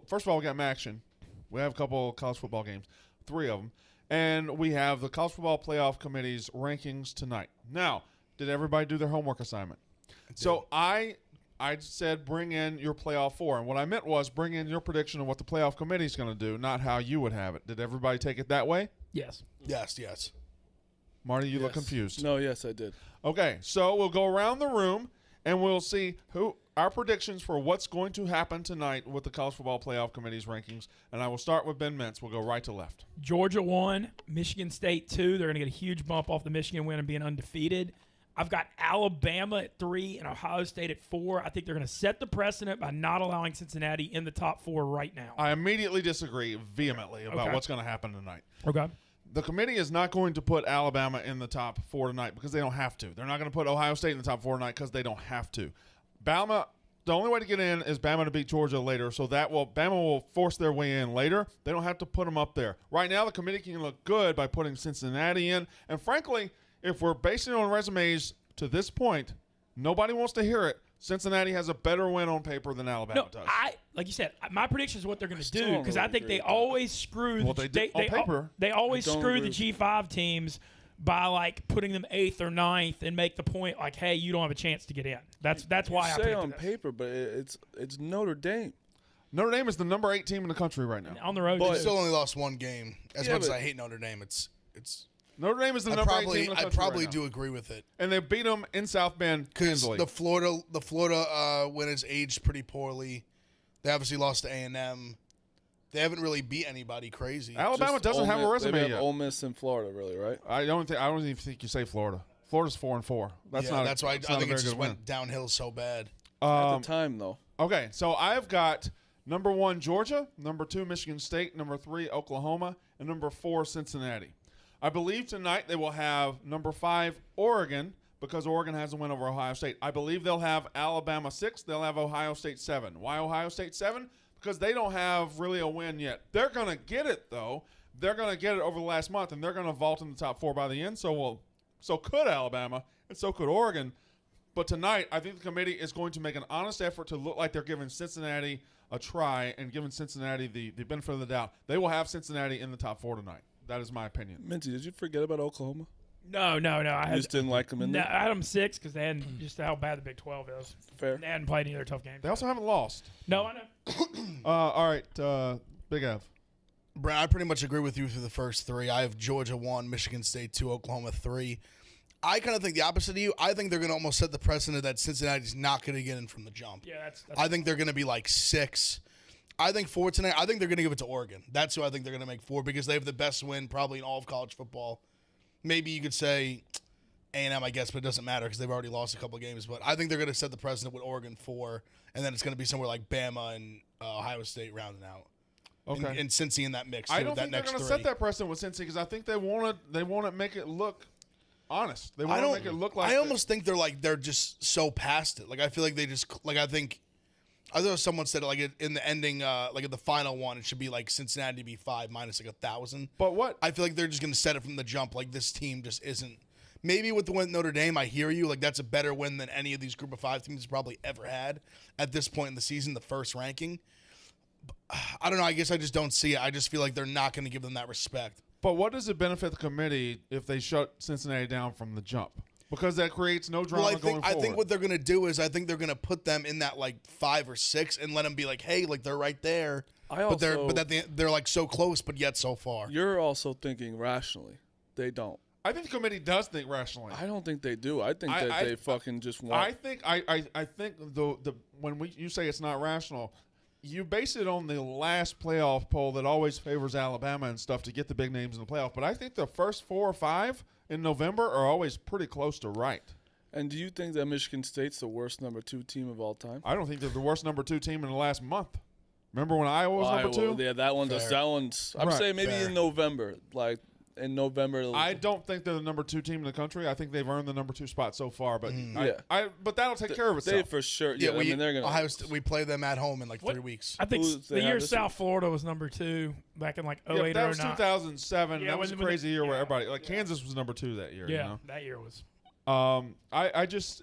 First of all, we got action. We have a couple of college football games, 3 of them. And we have the College Football Playoff Committee's rankings tonight. Now, did everybody do their homework assignment? So I said bring in your playoff 4. And what I meant was bring in your prediction of what the playoff committee is going to do, not how you would have it. Did everybody take it that way?
Yes.
Yes.
Marty, you look confused.
No, yes, I did.
Okay, so we'll go around the room and we'll see our predictions for what's going to happen tonight with the College Football Playoff Committee's rankings. And I will start with Ben Mintz. We'll go right to left.
Georgia 1, Michigan State 2. They're going to get a huge bump off the Michigan win and being undefeated. I've got Alabama at 3 and Ohio State at 4. I think they're going to set the precedent by not allowing Cincinnati in the top 4 right now.
I immediately disagree vehemently about what's going to happen tonight.
Okay.
The committee is not going to put Alabama in the top 4 tonight because they don't have to. They're not going to put Ohio State in the top 4 tonight because they don't have to. Bama, the only way to get in is Bama to beat Georgia later, so Bama will force their way in later. They don't have to put them up there. Right now, the committee can look good by putting Cincinnati in. And frankly, if we're basing it on resumes to this point, nobody wants to hear it. Cincinnati has a better win on paper than Alabama does.
Like you said, my prediction is what they're going to do
don't
because
really
I think
agree
they
with that.
always screw.
Well, they do on paper.
They always
I don't
screw
agree
the
with
G5 teams by like putting them 8th or 9th and make the point like, hey, you don't have a chance to get in. That's why I
say
predicted
on
this.
paper, but it's Notre Dame.
Notre Dame is the number 8 team in the country right now.
On the road.
But-
too.
Still only lost 1 game. As
Yeah,
much as
but-
I hate Notre Dame, it's.
Notre Dame is the
I
number 8 team in the country
probably
right now.
do agree with it
And they beat them in South Bend
because
handily.
the Florida win has aged pretty poorly. They obviously lost to A&M. They haven't really beat anybody crazy.
Alabama
Just
doesn't
Ole
have a
Miss-
resume
they have
yet.
Ole Miss and Florida, really, right?
I don't even think you say Florida. Florida's 4-4. That's not.
That's why I
that's not a
think it
very
just
good win.
went downhill so bad.
At the time, though.
Okay, so I've got number 1 Georgia, number 2 Michigan State, number 3 Oklahoma, and number 4 Cincinnati. I believe tonight they will have number 5 Oregon because Oregon has a win over Ohio State. I believe they'll have Alabama 6. They'll have Ohio State 7. Why Ohio State 7? Because they don't have really a win yet. They're going to get it, though. They're going to get it over the last month, and they're going to vault in the top 4 by the end. So could Alabama, and so could Oregon. But tonight, I think the committee is going to make an honest effort to look like they're giving Cincinnati a try and giving Cincinnati the benefit of the doubt. They will have Cincinnati in the top 4 tonight. That is my opinion.
Minty, did you forget about Oklahoma?
No.
You just didn't like them in there?
I had them 6 because they hadn't just how bad the Big 12 is.
Fair.
They hadn't played any other tough games.
They also haven't lost.
No, I know.
All right. Big F.
Brent, I pretty much agree with you through the first three. I have Georgia 1, Michigan State 2, Oklahoma 3. I kind of think the opposite of you. I think they're going to almost set the precedent that Cincinnati's not going to get in from the jump.
Yeah, that's
I think they're going to be like 6. I think 4 tonight. I think they're going to give it to Oregon. That's who I think they're going to make 4 because they have the best win probably in all of college football. Maybe you could say A&M, I guess, but it doesn't matter because they've already lost a couple of games. But I think they're going to set the precedent with Oregon 4, and then it's going to be somewhere like Bama and Ohio State rounding out.
Okay.
And Cincy in that mix.
I
too,
don't
that
think they're
next
going to
3.
set that precedent with Cincy because I think they want to make it look honest. They want to make it look like.
I almost think they're just so past it. Like I feel like they just like I know someone said like in the ending like at the final one it should be like Cincinnati to be 5 minus like 1,000.
But what
I feel like they're just going to set it from the jump. Like this team just isn't. Maybe with the win at Notre Dame, I hear you. Like that's a better win than any of these Group of 5 teams probably ever had at this point in the season, the first ranking. I don't know. I guess I just don't see it. I just feel like they're not going to give them that respect.
But what does it benefit the committee if they shut Cincinnati down from the jump? Because that creates no drama going forward.
I think what they're going to do is I think they're going to put them in that like 5 or 6 and let them be like, hey, like they're right there. But they're like so close, but yet so far.
You're also thinking rationally. They don't.
I think the committee does think rationally.
I don't think they do. I think they fucking just want.
I think the when you say it's not rational, you base it on the last playoff poll that always favors Alabama and stuff to get the big names in the playoff. But I think the first 4 or 5 in November are always pretty close to right.
And do you think that Michigan State's the worst number 2 team of all time?
I don't think they're the worst number 2 team in the last month. Remember when Iowa was number 2?
Yeah, that one's. I'm saying maybe in November, like. In November,
I don't think they're the number 2 team in the country. I think they've earned the number 2 spot so far, but but that'll take care of itself.
They for sure. Yeah, I mean they're gonna.
We play them at home in like 3 weeks.
I think the year South Florida was number 2 back in like 08 or 09.
That was 2007.
Yeah,
that was a crazy year where everybody Kansas was number 2 that year.
Yeah,
you know?
that year was.
I just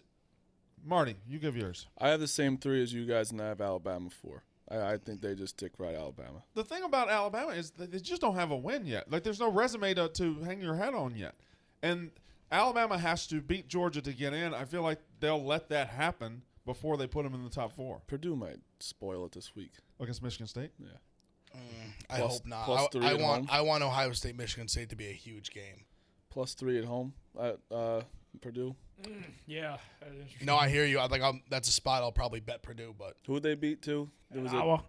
Marty, you give yours.
I have the same 3 as you guys, and I have Alabama 4. I think they just stick right Alabama.
The thing about Alabama is that they just don't have a win yet. Like, there's no resume to hang your hat on yet. And Alabama has to beat Georgia to get in. I feel like they'll let that happen before they put them in the top 4.
Purdue might spoil it this week.
Against Michigan State?
Yeah.
I hope not.
+3 at home.
I want Ohio State, Michigan State to be a huge game.
+3 at home at Purdue.
Yeah. That
No, I hear you. That's a spot I'll probably bet Purdue. But
who would they beat too?
Iowa.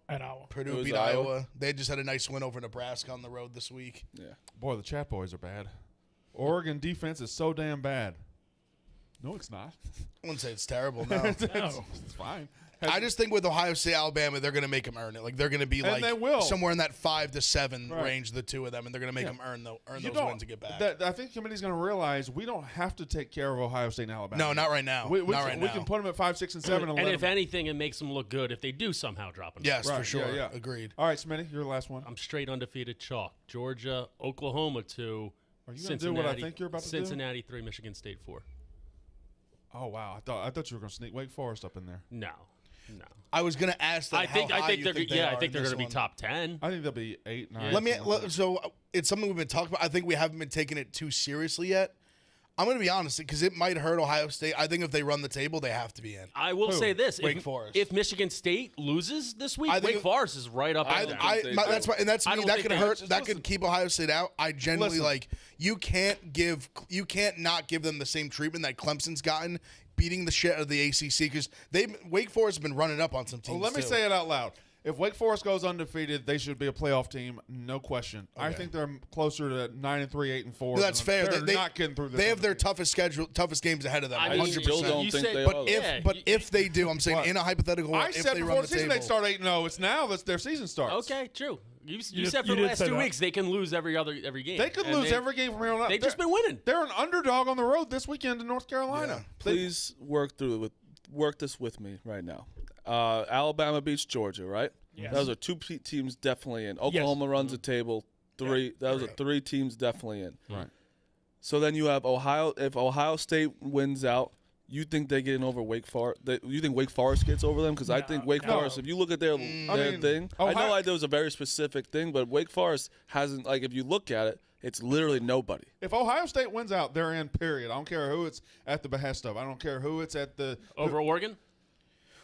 Purdue beat Iowa. They just had a nice win over Nebraska on the road this week.
Yeah.
Boy, the Chat Boys are bad. Oregon defense is so damn bad. No, it's not.
I wouldn't say it's terrible. No,
it's fine.
I just think with Ohio State, Alabama, they're going to make them earn it. Like they're going to be
they will.
Somewhere in that 5 to 7 range, the 2 of them, and they're going to make them earn those wins to get back.
I think the committee's going to realize we don't have to take care of Ohio State and Alabama.
No, not right now.
We can put them at 5, 6, and 7.
And if anything, it makes them look good if they do somehow drop them.
Yes, for sure. Yeah. Agreed.
All right, Smitty, your last one.
I'm straight undefeated chalk. Georgia, Oklahoma 2.
Are you going to do what I think you're about to do?
Cincinnati 3, Michigan State 4.
Oh wow! I thought you were going to sneak Wake Forest up in there.
No.
I was going to ask that.
I think they're going to be top 10.
I think they'll be 8, 9.
So it's something we've been talking about. I think we haven't been taking it too seriously yet. I'm going to be honest because it might hurt Ohio State. I think if they run the table, they have to be in.
I will say this:
Wake Forest.
If Michigan State loses this week, Wake Forest is right up there.
That's me. That could hurt. That could keep Ohio State out. I genuinely you can't not give them the same treatment that Clemson's gotten, beating the shit out of the ACC because Wake Forest has been running up on some teams.
Well, let me say it out loud. If Wake Forest goes undefeated, they should be a playoff team, no question. Okay. I think they're closer to 9-3, 8-4.
No, that's fair.
They're not getting through this.
They have their toughest games ahead of them. 100%. But if they do, I'm saying in a hypothetical,
I
if
said
they
before
run
the
the
season
table,
they'd start 8-0. It's now that their season starts.
Okay, true. You said for the last 2 weeks they can lose every game.
They could lose every game from here on out.
They've just been winning.
They're an underdog on the road this weekend in North Carolina.
Yeah. Please work this with me right now. Alabama beats Georgia, right?
Yes.
Those are 2 teams definitely in. Oklahoma runs the table. 3.
Yeah.
Those are 3 teams definitely in.
Right.
So then you have Ohio. If Ohio State wins out, you think they get in over Wake Forest? You think Wake Forest gets over them? Because I think Wake Forest. If you look at their thing, I know there was a very specific thing, but Wake Forest hasn't. Like if you look at it, it's literally nobody.
If Ohio State wins out, they're in. Period. I don't care who it's at the behest of. I don't care who it's at the
over Oregon.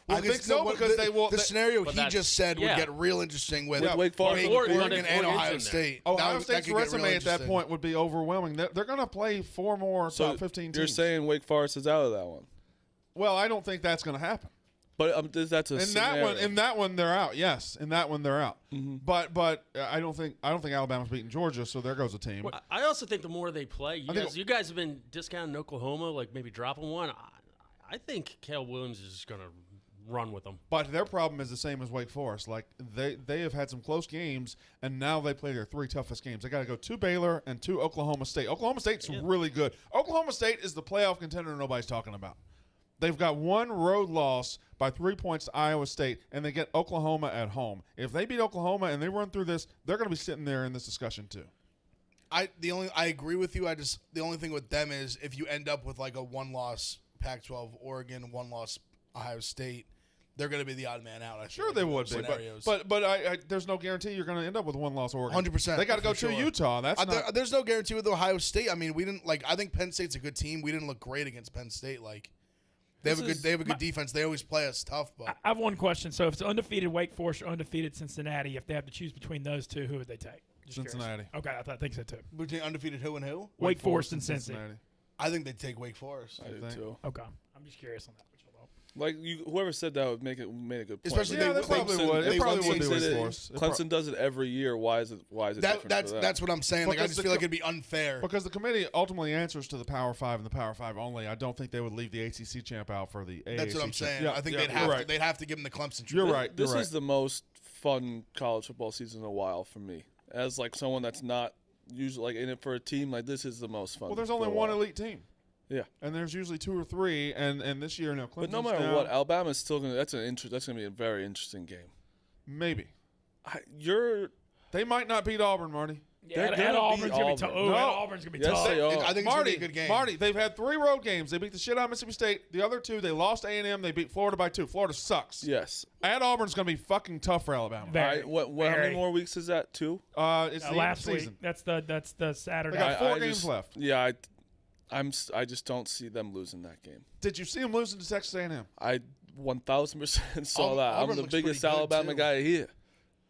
I think so because they will.
The scenario
but
he
that's-
just said
yeah.
would get real interesting with
Wake Forest.
Oregon and
Oregon's
Ohio
in there.
State.
Ohio
That
State's
could get
resume
real
at that
interesting.
point would be overwhelming. They're going to play 4 more
So
top 15 teams.
you're saying Wake Forest is out of that one,
Well, I don't think that's going to happen.
but that's a
In
scenario.
that one, they're out. Yes, in that one, they're out. But I don't think Alabama's beating Georgia, so there goes a team.
I also think the more they play,
I think-
you guys have been discounting Oklahoma, like maybe dropping one. I think Caleb Williams is just going to run with them.
But their problem is the same as Wake Forest. Like they have had some close games, and now they play their 3 toughest games. They got to go to Baylor and to Oklahoma State. Oklahoma State's really good. Oklahoma State is the playoff contender nobody's talking about. They've got 1 road loss by 3 points to Iowa State, and they get Oklahoma at home. If they beat Oklahoma and they run through this, they're going to be sitting there in this discussion too.
I agree with you. The only thing with them is if you end up with like a 1-loss Pac-12 Oregon, 1-loss Ohio State, they're going to be the odd man out. I feel
Sure,
like,
they
in
would
those
be,
scenarios.
but I there's no guarantee you're going to end up with 1-loss Oregon.
100%.
They got to go
for
to
sure.
Utah. That's not.
There's no guarantee with Ohio State. I mean, we didn't I think Penn State's a good team. We didn't look great against Penn State. Like they have a good defense. They always play us tough. But
I have one question. So if it's undefeated Wake Forest or undefeated Cincinnati, if they have to choose between those two, who would they take? Just curious.
Cincinnati.
Okay, I think so too.
between undefeated who and who?
Wake Forest and Cincinnati.
I think they'd take Wake Forest.
I do
think.
too.
Okay, I'm just curious on that.
Like whoever said that would made a good point.
Especially
Yeah, they probably would. It probably would be
Clemson
Wake
did it-
Forest.
Clemson does it every year. Why is it different for them?
That's what I'm saying. Like I
Because
just
the
feel like
co-
it'd be unfair.
Because the committee ultimately answers to the Power 5 and the Power 5 only. I don't think they would leave the ACC champ out for the AAC
That's what I'm
champ.
saying.
Yeah,
I think
yeah,
they'd
you're
have
right.
to. They'd have to give them the Clemson.
You're
treatment.
right.
This
you're right.
is the most fun college football season in a while for me. As like someone that's not usually like in it for a team, like this is the most fun.
Well, there's
for
only
a
one
while.
elite team.
Yeah.
And there's usually 2 or 3, and this year, Clemson's
But no matter
down.
what, Alabama's still gonna. That's gonna be a very interesting game.
Maybe.
They
might not beat Auburn, Marty.
Yeah,
They're
at
gonna
Auburn's
beat
gonna be
Auburn.
tough. Oh,
No.
at Auburn's gonna be
Yes,
tough.
they are.
I think it's gonna be a good game.
Marty, they've had 3 road games. They beat the shit out of Mississippi State. The other 2, they lost A&M. They beat Florida by 2. Florida sucks.
Yes.
At Auburn's going to be fucking tough for Alabama.
Very,
How many
very.
more weeks is that? 2?
It's the
Last
end of the
week.
season.
That's the Saturday.
They got 4
I
games
just-
left.
Yeah, I just don't see them losing that game.
Did you see them losing to Texas A&M?
I 1,000% saw that.
Auburn
I'm the
looks
biggest
pretty good,
Alabama
too.
guy here.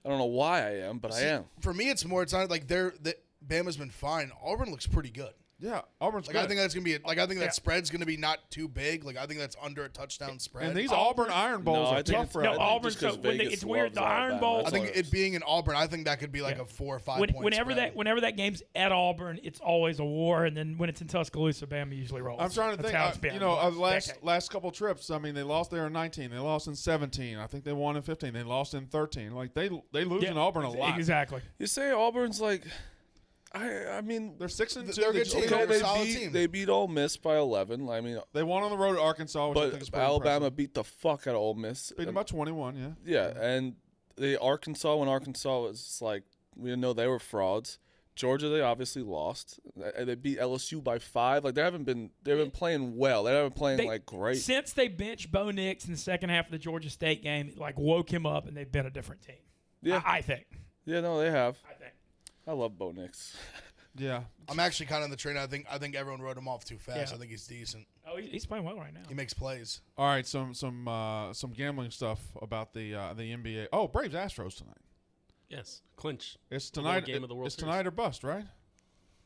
I don't know why I am, but I am.
For me, it's not like Bama's been fine. Auburn looks pretty good.
Yeah, Auburn's
Like
good.
I think that's gonna be I think that spread's gonna be not too big. Like I think that's under a touchdown spread.
and these Auburn Iron Bowls
No,
are
I think
tough
it's-
for
No,
Alabama.
Auburn.
just 'cause
So when
Vegas
it's weird.
loves
The Iron
Alabama.
Bowl.
That's
I think
all it
it
is.
being in Auburn, I think that could be like
Yeah.
a 4 or 5 point
Whenever
spread.
that game's at Auburn, it's always a war, and then when it's in Tuscaloosa, Bama usually rolls.
I'm trying to
That's
think.
how it's been. Decade.
Last couple trips. I mean, they lost there in 19. They lost in 17. I think they won in 15. They lost in 13. Like they lose in Auburn a lot.
Exactly.
You say Auburn's like, I mean,
They're 6-2.
They're a good team. They're a solid team.
they beat Ole Miss by 11. I mean,
They won on the road at Arkansas, which I think is
but
pretty
Alabama
impressive.
beat the fuck out of Ole Miss.
Beat them by 21. Yeah.
Yeah, and when Arkansas was like, we didn't know they were frauds. Georgia, they obviously lost. They beat LSU by 5. Like they've been playing well. They haven't been playing like great.
Since they benched Bo Nix in the second half of the Georgia State game, it, like woke him up, and they've been a different team.
Yeah.
I think.
Yeah, no, they have.
I think.
I love Bo Nix.
Yeah.
I'm actually kind of in the train. I think everyone wrote him off too fast.
Yeah.
I think he's decent.
Oh, he's playing well right now.
He makes plays.
All right. Some gambling stuff about the NBA. Oh, Braves Astros tonight.
Yes, clinch.
It's
The
tonight.
game of the World
It's
Series.
tonight or bust, right?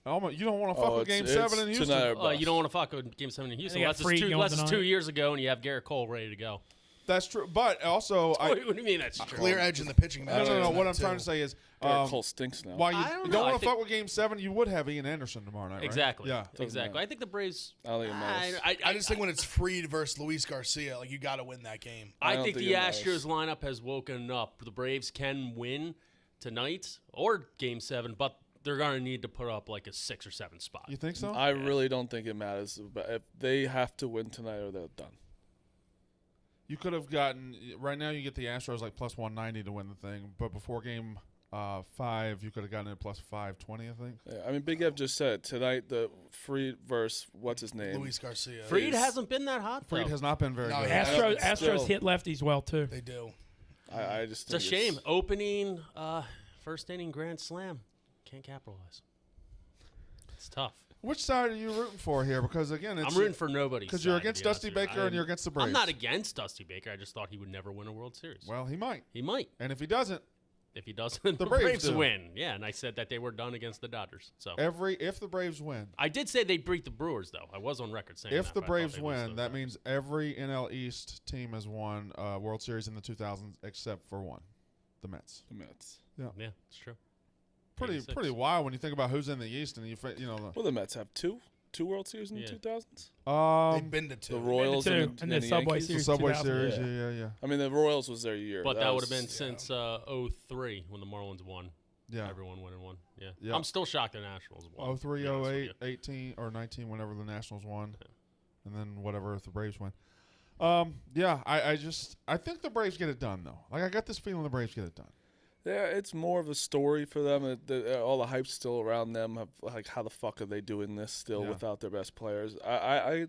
Almost, you don't want to fuck with Game 7 in Houston.
tonight or bust.
You don't want to fuck with Game 7 in Houston.
got
Unless
Freed going
it's
tonight.
2 years ago and you have Garrett Cole ready to go.
That's true. But also,
What do you mean that's true?
Clear edge in the pitching match.
no. What I'm
too.
trying to say is,
Garrett Cole stinks now.
while you
I don't
don't
know. I
want to
think-
fuck with Game 7, you would have Ian Anderson tomorrow night, right?
Exactly.
Yeah.
Exactly. I think the Braves.
I don't think it matters.
I just think when it's Freed versus Luis Garcia, like you got to win that game.
I
don't
think
think
the
it matters.
Astros lineup has woken up. The Braves can win tonight or Game 7, but they're going to need to put up like a 6 or 7 spot.
You think so?
I really don't think it matters. But if they have to win tonight or they're done.
You could have gotten right now. You get the Astros like plus 190 to win the thing, but before Game 5, you could have gotten it plus 520. I think.
Yeah, I mean, Big Ev just said tonight the Freed versus what's his name?
Luis Garcia.
Freed hasn't been that hot, though.
Freed has not been very
No,
good.
he hasn't.
Astros
Still.
hit lefties well too.
They do.
I just
It's a
think
shame. Opening first inning grand slam. Can't capitalize. It's tough.
Which side are you rooting for here? Because again,
I'm rooting for nobody.
Because you're against Dusty Baker and you're against the Braves.
I'm not against Dusty Baker. I just thought he would never win a World Series.
Well, he might.
He might.
And if he doesn't,
the
Braves do.
win. Yeah, and I said that they were done against the Dodgers. So
if the Braves win,
I did say they'd beat the Brewers, though. I was on record saying
if
that,
the
but I thought
Braves
they would
win,
still
that
win.
means every NL East team has won World Series in the 2000s except for one, the Mets.
The Mets.
Yeah, it's true.
Pretty
86.
pretty wild when you think about who's in the East and you know.
Well, the Mets have two World Series in the 2000s.
They've been to two.
The Royals
and the Subway
Yankees.
The
Series.
Subway
2000.
Series,
Yeah.
yeah.
I mean, the Royals was their year.
But that would have
was-
been since 03 when the Marlins won.
Yeah.
Everyone winning one. Yeah.
Yeah.
I'm still shocked the Nationals won.
03,
to be honest with
08,
you.
18, or 19, whenever the Nationals won.
Yeah.
And then whatever if the Braves win. I think the Braves get it done, though. Like, I got this feeling the Braves get it done.
Yeah, it's more of a story for them. All the hype's still around them. Like, how the fuck are they doing this still without their best players? I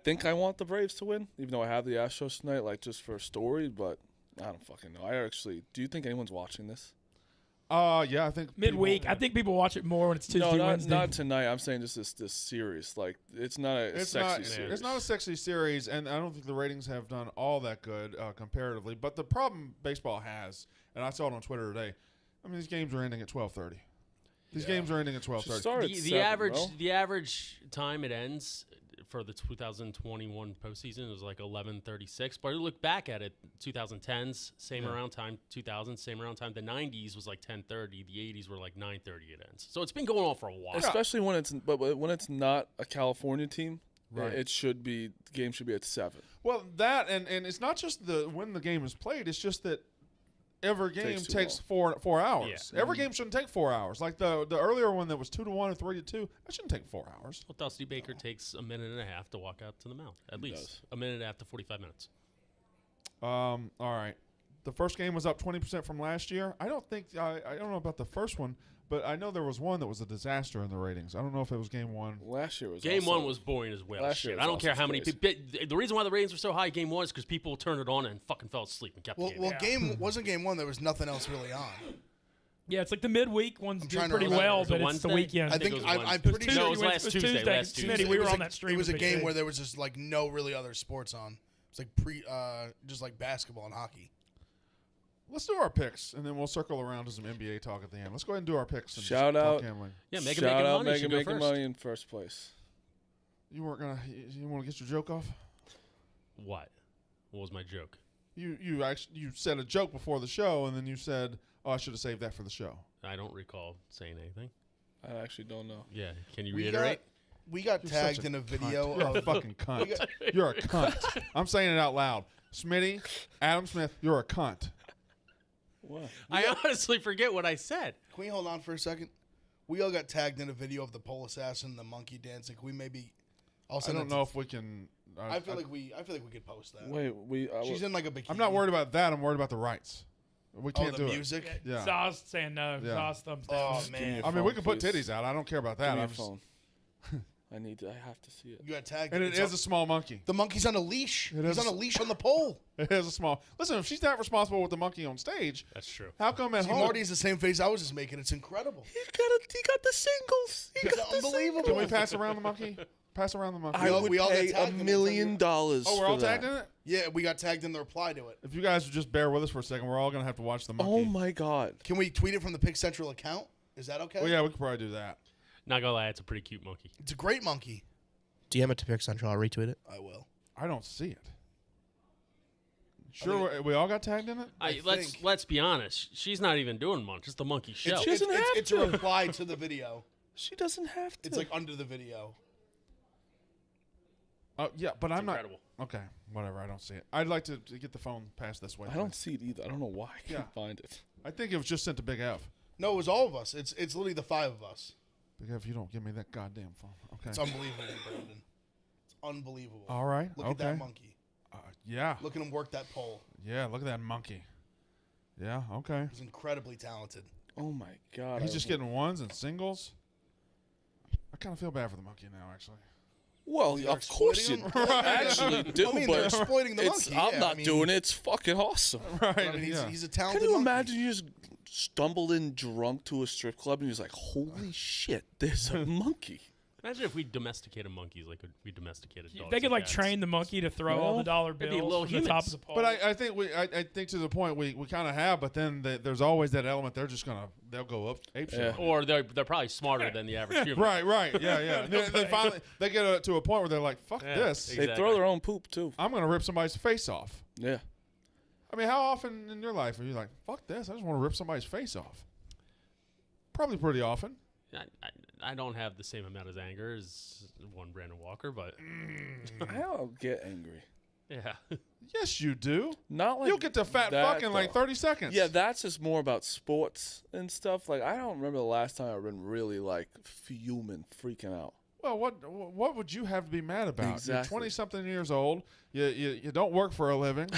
think I want the Braves to win, even though I have the Astros tonight, like just for a story. But I don't fucking know. Do you think anyone's watching this?
Yeah, I think
Midweek.
people-
I think people watch it more when it's Tuesday,
No,
Wednesday.
not tonight. I'm saying just this series. Like, it's not a sexy series.
It's not a sexy series, and I don't think the ratings have done all that good comparatively. But the problem baseball has, and I saw it on Twitter today, I mean, these games are ending at 12:30. These games are ending at 12:30.
The average time it ends for the 2021 postseason was like 11:36. But I look back at it, 2010s same around time, 2000s same around time. The 90s was like 10:30. The 80s were like 9:30. It ends. So it's been going on for a while.
Especially when it's not a California team.
Right.
The game should be at 7.
Well, that and it's not just when the game is played. It's just that every game takes 4 hours.
Yeah.
Every game shouldn't take 4 hours. Like the earlier one that was 2-1 and 3-2, that shouldn't take 4 hours.
Well, Dusty Baker takes a minute and a half to walk out to the mound. At least a minute after 45 minutes.
All right. The first game was up 20% from last year. I don't know about the first one, but I know there was one that was a disaster in the ratings. I don't know if it was game one.
Last year was
Game
also,
1 was boring as well.
last year
Shit.
was
I don't care
also
how many
crazy.
people. The reason why the ratings were so high game 1 is because people turned it on and fucking fell asleep and kept the game.
Wasn't game one. There was nothing else really on.
Yeah, it's like the midweek ones do
trying to
pretty
remember.
well,
Was it
but it's the
Wednesday?
weekend.
I think
it was
I'm
Wednesday.
pretty
No,
sure
it was last Tuesday. Last
Smitty,
Tuesday.
we were on that stream.
It was a
with
game
Big
where
Dave.
there was just like no really other sports on. It's like just like basketball and hockey.
Let's do our picks, and then we'll circle around to some NBA talk at the end. Let's go ahead and do our picks. And
Shout
just talk
out.
gambling.
Yeah, Mega
Shout
making
out
money. Should
Mega
go
making
first.
money in first place.
You weren't gonna. You want to get your joke off?
What? What was my joke?
You said a joke before the show, and then you said, "Oh, I should have saved that for the show."
I don't recall saying anything.
I actually don't know.
Yeah, can you
We
reiterate?
We got
You're
tagged
such
in a
cunt.
video
You're a
of
fucking cunt. You're a cunt. I'm saying it out loud. Smitty, Adam Smith, you're a cunt.
What?
I honestly forget what I said.
Can we hold on for a second? We all got tagged in a video of the pole assassin, and the monkey dancing. Can we maybe?
I don't know if we can.
I feel like we could post that.
Wait,
She's in like a bikini.
I'm not worried about that. I'm worried about the rights. We can't
the
do
music.
it. Yeah.
Zaz saying no.
Yeah.
Zaz thumbs down.
Oh man,
I mean, we can put
please.
titties out. I don't care about that.
Give me
I'm
your
just-
phone. I have to see it.
you got tagged.
and it
It's
is
on-
a small monkey.
the monkey's on a leash.
It
He's
is-
on a leash on the pole.
It is a small. Listen, if she's not responsible with the monkey on stage,
That's true.
how come at
See,
home?
Marty has the same face I was just making. It's incredible.
He got the singles.
It's unbelievable.
Can we pass around the monkey? Pass around the monkey.
I would
we all
pay
get tagged in
$1
it.
million.
Oh, we're all
for
tagged
that.
in it?
Yeah, we got tagged in the reply to it.
If you guys would just bear with us for a second, we're all going to have to watch the monkey.
Oh my god.
Can we tweet it from the Pick Central account? Is that okay?
Well, yeah, we could probably do that.
Not gonna lie, it's a pretty cute monkey.
It's a great monkey.
DM it to Pick Central. I'll retweet it.
I will.
I don't see it. Sure, we all got tagged in it?
Let's be honest. She's not even doing much. It's the monkey show.
She doesn't have
it's
to.
a reply to the video.
She doesn't have to.
It's like under the video.
Yeah, but I'm
incredible.
not. Okay, whatever. I don't see it. I'd like to get the phone passed this way.
I don't
please.
see it either. I don't know why I can't find it.
I think it was just sent to Big F.
No, it was all of us. It's literally the 5 of us.
Big F, you don't give me that goddamn phone. Okay.
It's unbelievable, Brandon. It's unbelievable.
All right.
Look
okay.
at that monkey.
Yeah.
Look at him work that pole.
Yeah. Look at that monkey. Yeah. Okay.
He's incredibly talented.
Oh my god.
He's just getting ones and singles. I kind of feel bad for the monkey now, actually.
Well,
They're
of course you
exploiting him?
actually do,
I mean,
but
they're exploiting the
it's-
monkey.
I'm
Yeah,
not
I mean-
doing it. It's fucking awesome.
Right.
I mean,
yeah.
he's a
Can
talented
you
monkey.
imagine you just stumbled in drunk to a strip club and he was like, "Holy shit, there's a monkey."
Imagine if we domesticated monkeys like we domesticated dogs.
They could
and
like
cats.
train the monkey to throw all the dollar
They'd be
bills
little
from the top
humans.
of the pole.
But I think to the point we kind of have, but then there's always that element they'll go up ape shit.
Yeah.
Or they're probably smarter than the average human.
Right, yeah. they finally get to a point where they're like, "Fuck
Yeah,
this!
exactly.
They throw their own poop too.
I'm gonna rip somebody's face off."
Yeah.
I mean, how often in your life are you like, "Fuck this! I just want to rip somebody's face off"? Probably pretty often.
I don't have the same amount of anger as one Brandon Walker, but
I don't get angry.
yeah.
Yes, you do.
Not like
You'll get to fat
that,
fuck in like
though.
30 seconds.
Yeah, that's just more about sports and stuff. Like, I don't remember the last time I've been really like fuming, freaking out.
Well, what would you have to be mad about?
Exactly.
You're 20-something years old. You don't work for a living.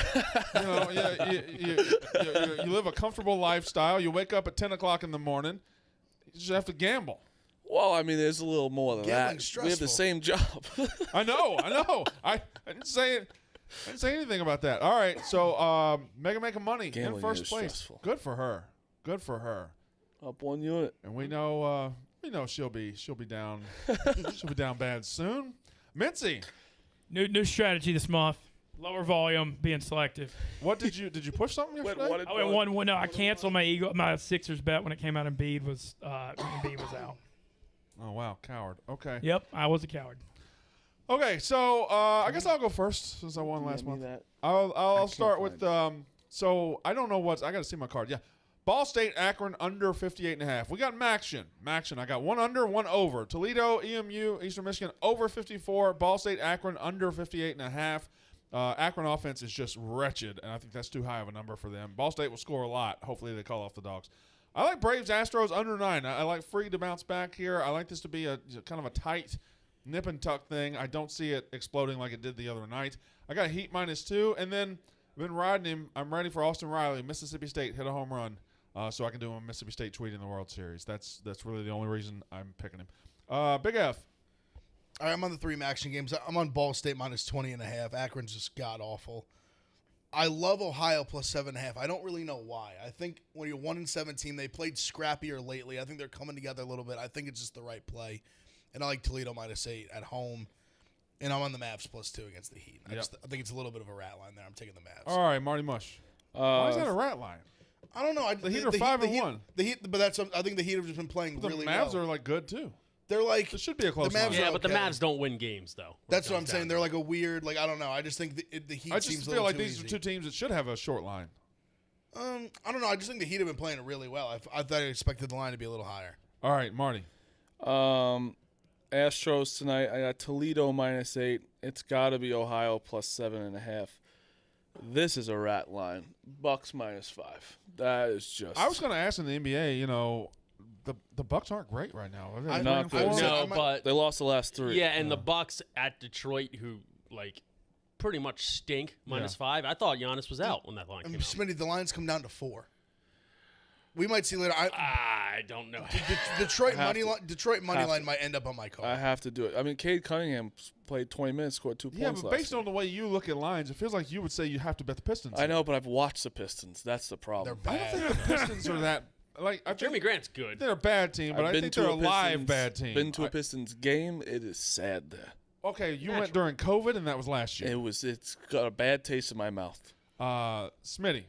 you live a comfortable lifestyle. You wake up at 10 o'clock in the morning. You just have to gamble.
Well, I mean, there's a little more than
Gambling's
that. We have the
stressful.
same job.
I know. I didn't say it. I didn't say anything about that. All right, so Mega making money in
Gambling
first
is
place.
stressful.
Good for her. Good for her.
Up 1 unit.
And we know she'll be down she'll be down bad soon. Mincy,
New strategy this month. Lower volume, being selective.
what did you push something yesterday?
what did-
I went 1-1. No, I canceled my Sixers bet when it came out. Embiid was out.
Oh wow, coward. Okay.
Yep, I was a coward.
Okay, so I guess I'll go first since I won last month.
That.
I'll start with so I don't know I got to see my card. Yeah. Ball State Akron under 58.5. We got Maction. I got one under, one over. Toledo, EMU, Eastern Michigan over 54. Ball State Akron under 58.5. Akron offense is just wretched, and I think that's too high of a number for them. Ball State will score a lot. Hopefully they call off the Dogs. I like Braves Astros under 9. I like Free to bounce back here. I like this to be a kind of a tight nip and tuck thing. I don't see it exploding like it did the other night. I got Heat -2, and then I've been riding him. I'm ready for Austin Riley. Mississippi State hit a home run, so I can do a Mississippi State tweet in the World Series. That's really the only reason I'm picking him. Big F.
All right, I'm on the 3 action games. I'm on Ball State -20.5. Akron's just god awful. I love Ohio plus 7.5. I don't really know why. I think when you're 1-17, they played scrappier lately. I think they're coming together a little bit. I think it's just the right play. And I like Toledo -8 at home. And I'm on the Mavs +2 against the Heat. I think it's a little bit of a rat line there. I'm taking the Mavs.
All right, Marty Mush. Why is that a rat line?
I don't know.
The Heat are 5-1.
The Heat, but I think the Heat have just been playing
The
really
Mavs
well.
are like good too.
They're like
This should be a close
the Mavs
line.
are
Yeah, but the
okay.
Mavs don't win games though.
That's what I'm saying. They're like a weird, I don't know. I just think the Heat
I
seems
just
a
feel
little
like
too
these
easy.
are two teams that should have a short line.
I don't know. I just think the Heat have been playing it really well. I thought I expected the line to be a little higher.
All right, Marty.
Astros tonight. I got Toledo -8. It's got to be Ohio plus 7.5. This is a rat line. Bucks -5. That is just.
I was going to ask in the NBA, the Bucks aren't great right now. Are they?
Not
Three and
good.
four?
No,
I'm not-
but
They lost the last 3.
yeah, and the Bucks at Detroit, who like pretty much stink, -5. I thought Giannis was out when that line came out.
Smitty, the lines come down to 4. We might see later.
I don't know.
Detroit
have
money
to.
line. Detroit money line might end up on my
I
card.
have to do it. I mean, Cade Cunningham played 20 minutes, scored 2
Yeah,
points
but
last
based
night.
on the way you look at lines, it feels like you would say you have to bet the Pistons.
I know, but I've watched the Pistons. That's the problem.
They're
I don't
bad.
think the Pistons are that. I
Jeremy
think
Grant's good.
they're a bad team, but
I've
I
been
think
to
they're a
a
live
Pistons-
bad team.
Been to a Pistons game. It is sad there.
Okay, you went during COVID, and that was last year.
It's got a bad taste in my mouth.
Smitty.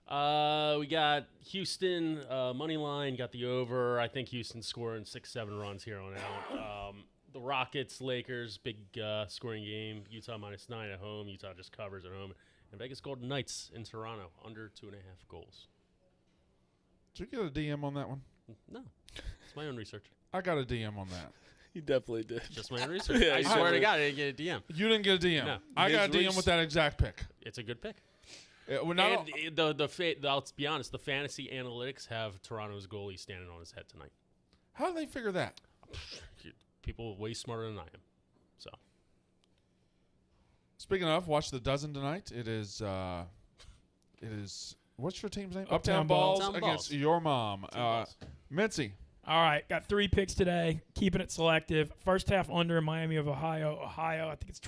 We got Houston money line, got the over. I think Houston's scoring 6-7 runs here on out. The Rockets, Lakers, big scoring game. Utah -9 at home. Utah just covers at home. And Vegas Golden Knights in Toronto under 2.5 goals.
Did you get a DM on that one?
No, it's my own research.
I got a DM on that.
He definitely did.
Just my own research.
Yeah,
I
you
swear to
did.
God, I didn't get a DM.
You didn't get a DM.
No.
I got a
His
DM
reach-
with that exact pick.
It's a good pick.
Well, not
And let's be honest, the fantasy analytics have Toronto's goalie standing on his head tonight.
how do they figure that?
People way smarter than I am. So
Speaking of, watch the dozen tonight. It is. What's your team's name?
Uptown Balls.
Uptown
against
Balls.
your mom.
Balls.
Mincy.
All right, got 3 picks today. Keeping it selective. First half under in Miami of Ohio. I think it's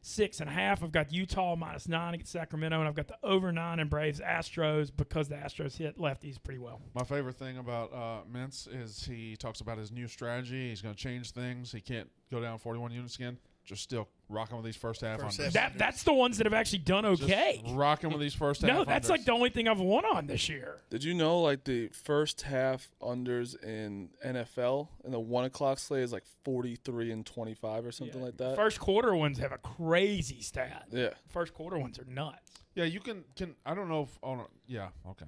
6.5. I've got Utah -9 against Sacramento, and I've got the over 9 in Braves Astros because the Astros hit lefties pretty well.
My favorite thing about Mintz is he talks about his new strategy. He's going to change things. He can't go down 41 units again. Just still rocking with these first half unders.
That's the ones that have actually done okay.
Just rocking with these first half unders.
No, that's like the only thing I've won on this year.
Did you know like the first half unders in NFL in the 1 o'clock slate is like 43 and 25 or something like that?
First quarter ones have a crazy stat.
Yeah.
First quarter ones are nuts.
Yeah, you can I don't know if yeah, okay.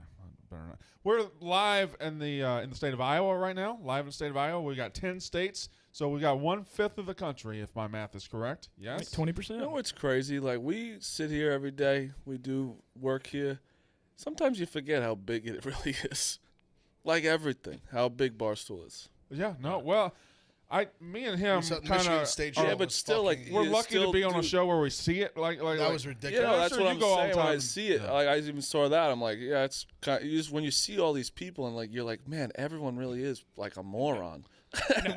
Better not. We're live in the state of Iowa right now. Live in the state of Iowa. We got 10 states. So we got 1/5 of the country, if my math is correct. Yes,
like 20%.
You know what's crazy? Like we sit here every day, we do work here. Sometimes you forget how big it really is. Like everything, how big Barstool is.
Yeah, no, well, me and him kind of.
Yeah, but still, like
we're lucky to be on a show where we see it. Like
that was ridiculous.
Yeah, that's
sure
what
you
I'm
go all
saying.
the
When I
time.
see it, like I even saw that. I'm like, yeah, it's kind of, when you see all these people and like you're like, man, everyone really is like a moron.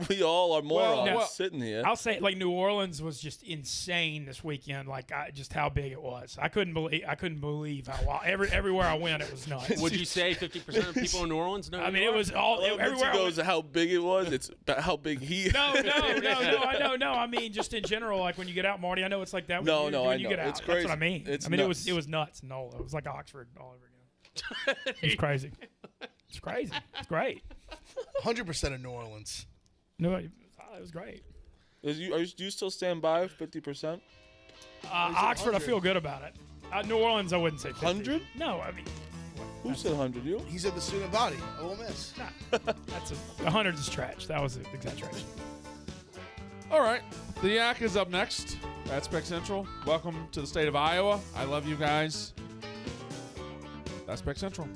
We all are morons sitting here.
I'll say, like New Orleans was just insane this weekend. Like just how big it was. I couldn't believe how everywhere I went it was nuts.
Would you say 50% of people in New Orleans know?
I mean, it was all everywhere.
Goes how big it was. It's about how big he is.
No. I mean, just in general, like when you get out, Marty. I know it's like that.
When
you
know.
get out.
It's crazy.
That's what I mean.
Nuts.
It was nuts. No, it was like Oxford all over again. It was crazy. It's crazy. It's great.
100% of New Orleans.
No, it was great.
Do you still stand by 50%?
Oxford, I feel good about it. New Orleans, I wouldn't say 50.
100?
No, I mean.
Who said 100? You?
He said the student body. I will miss.
Nah, that's 100's a stretch. That was an exaggeration.
All right, the Yak is up next. That's Pick Central. Welcome to the state of Iowa. I love you guys. That's Pick Central.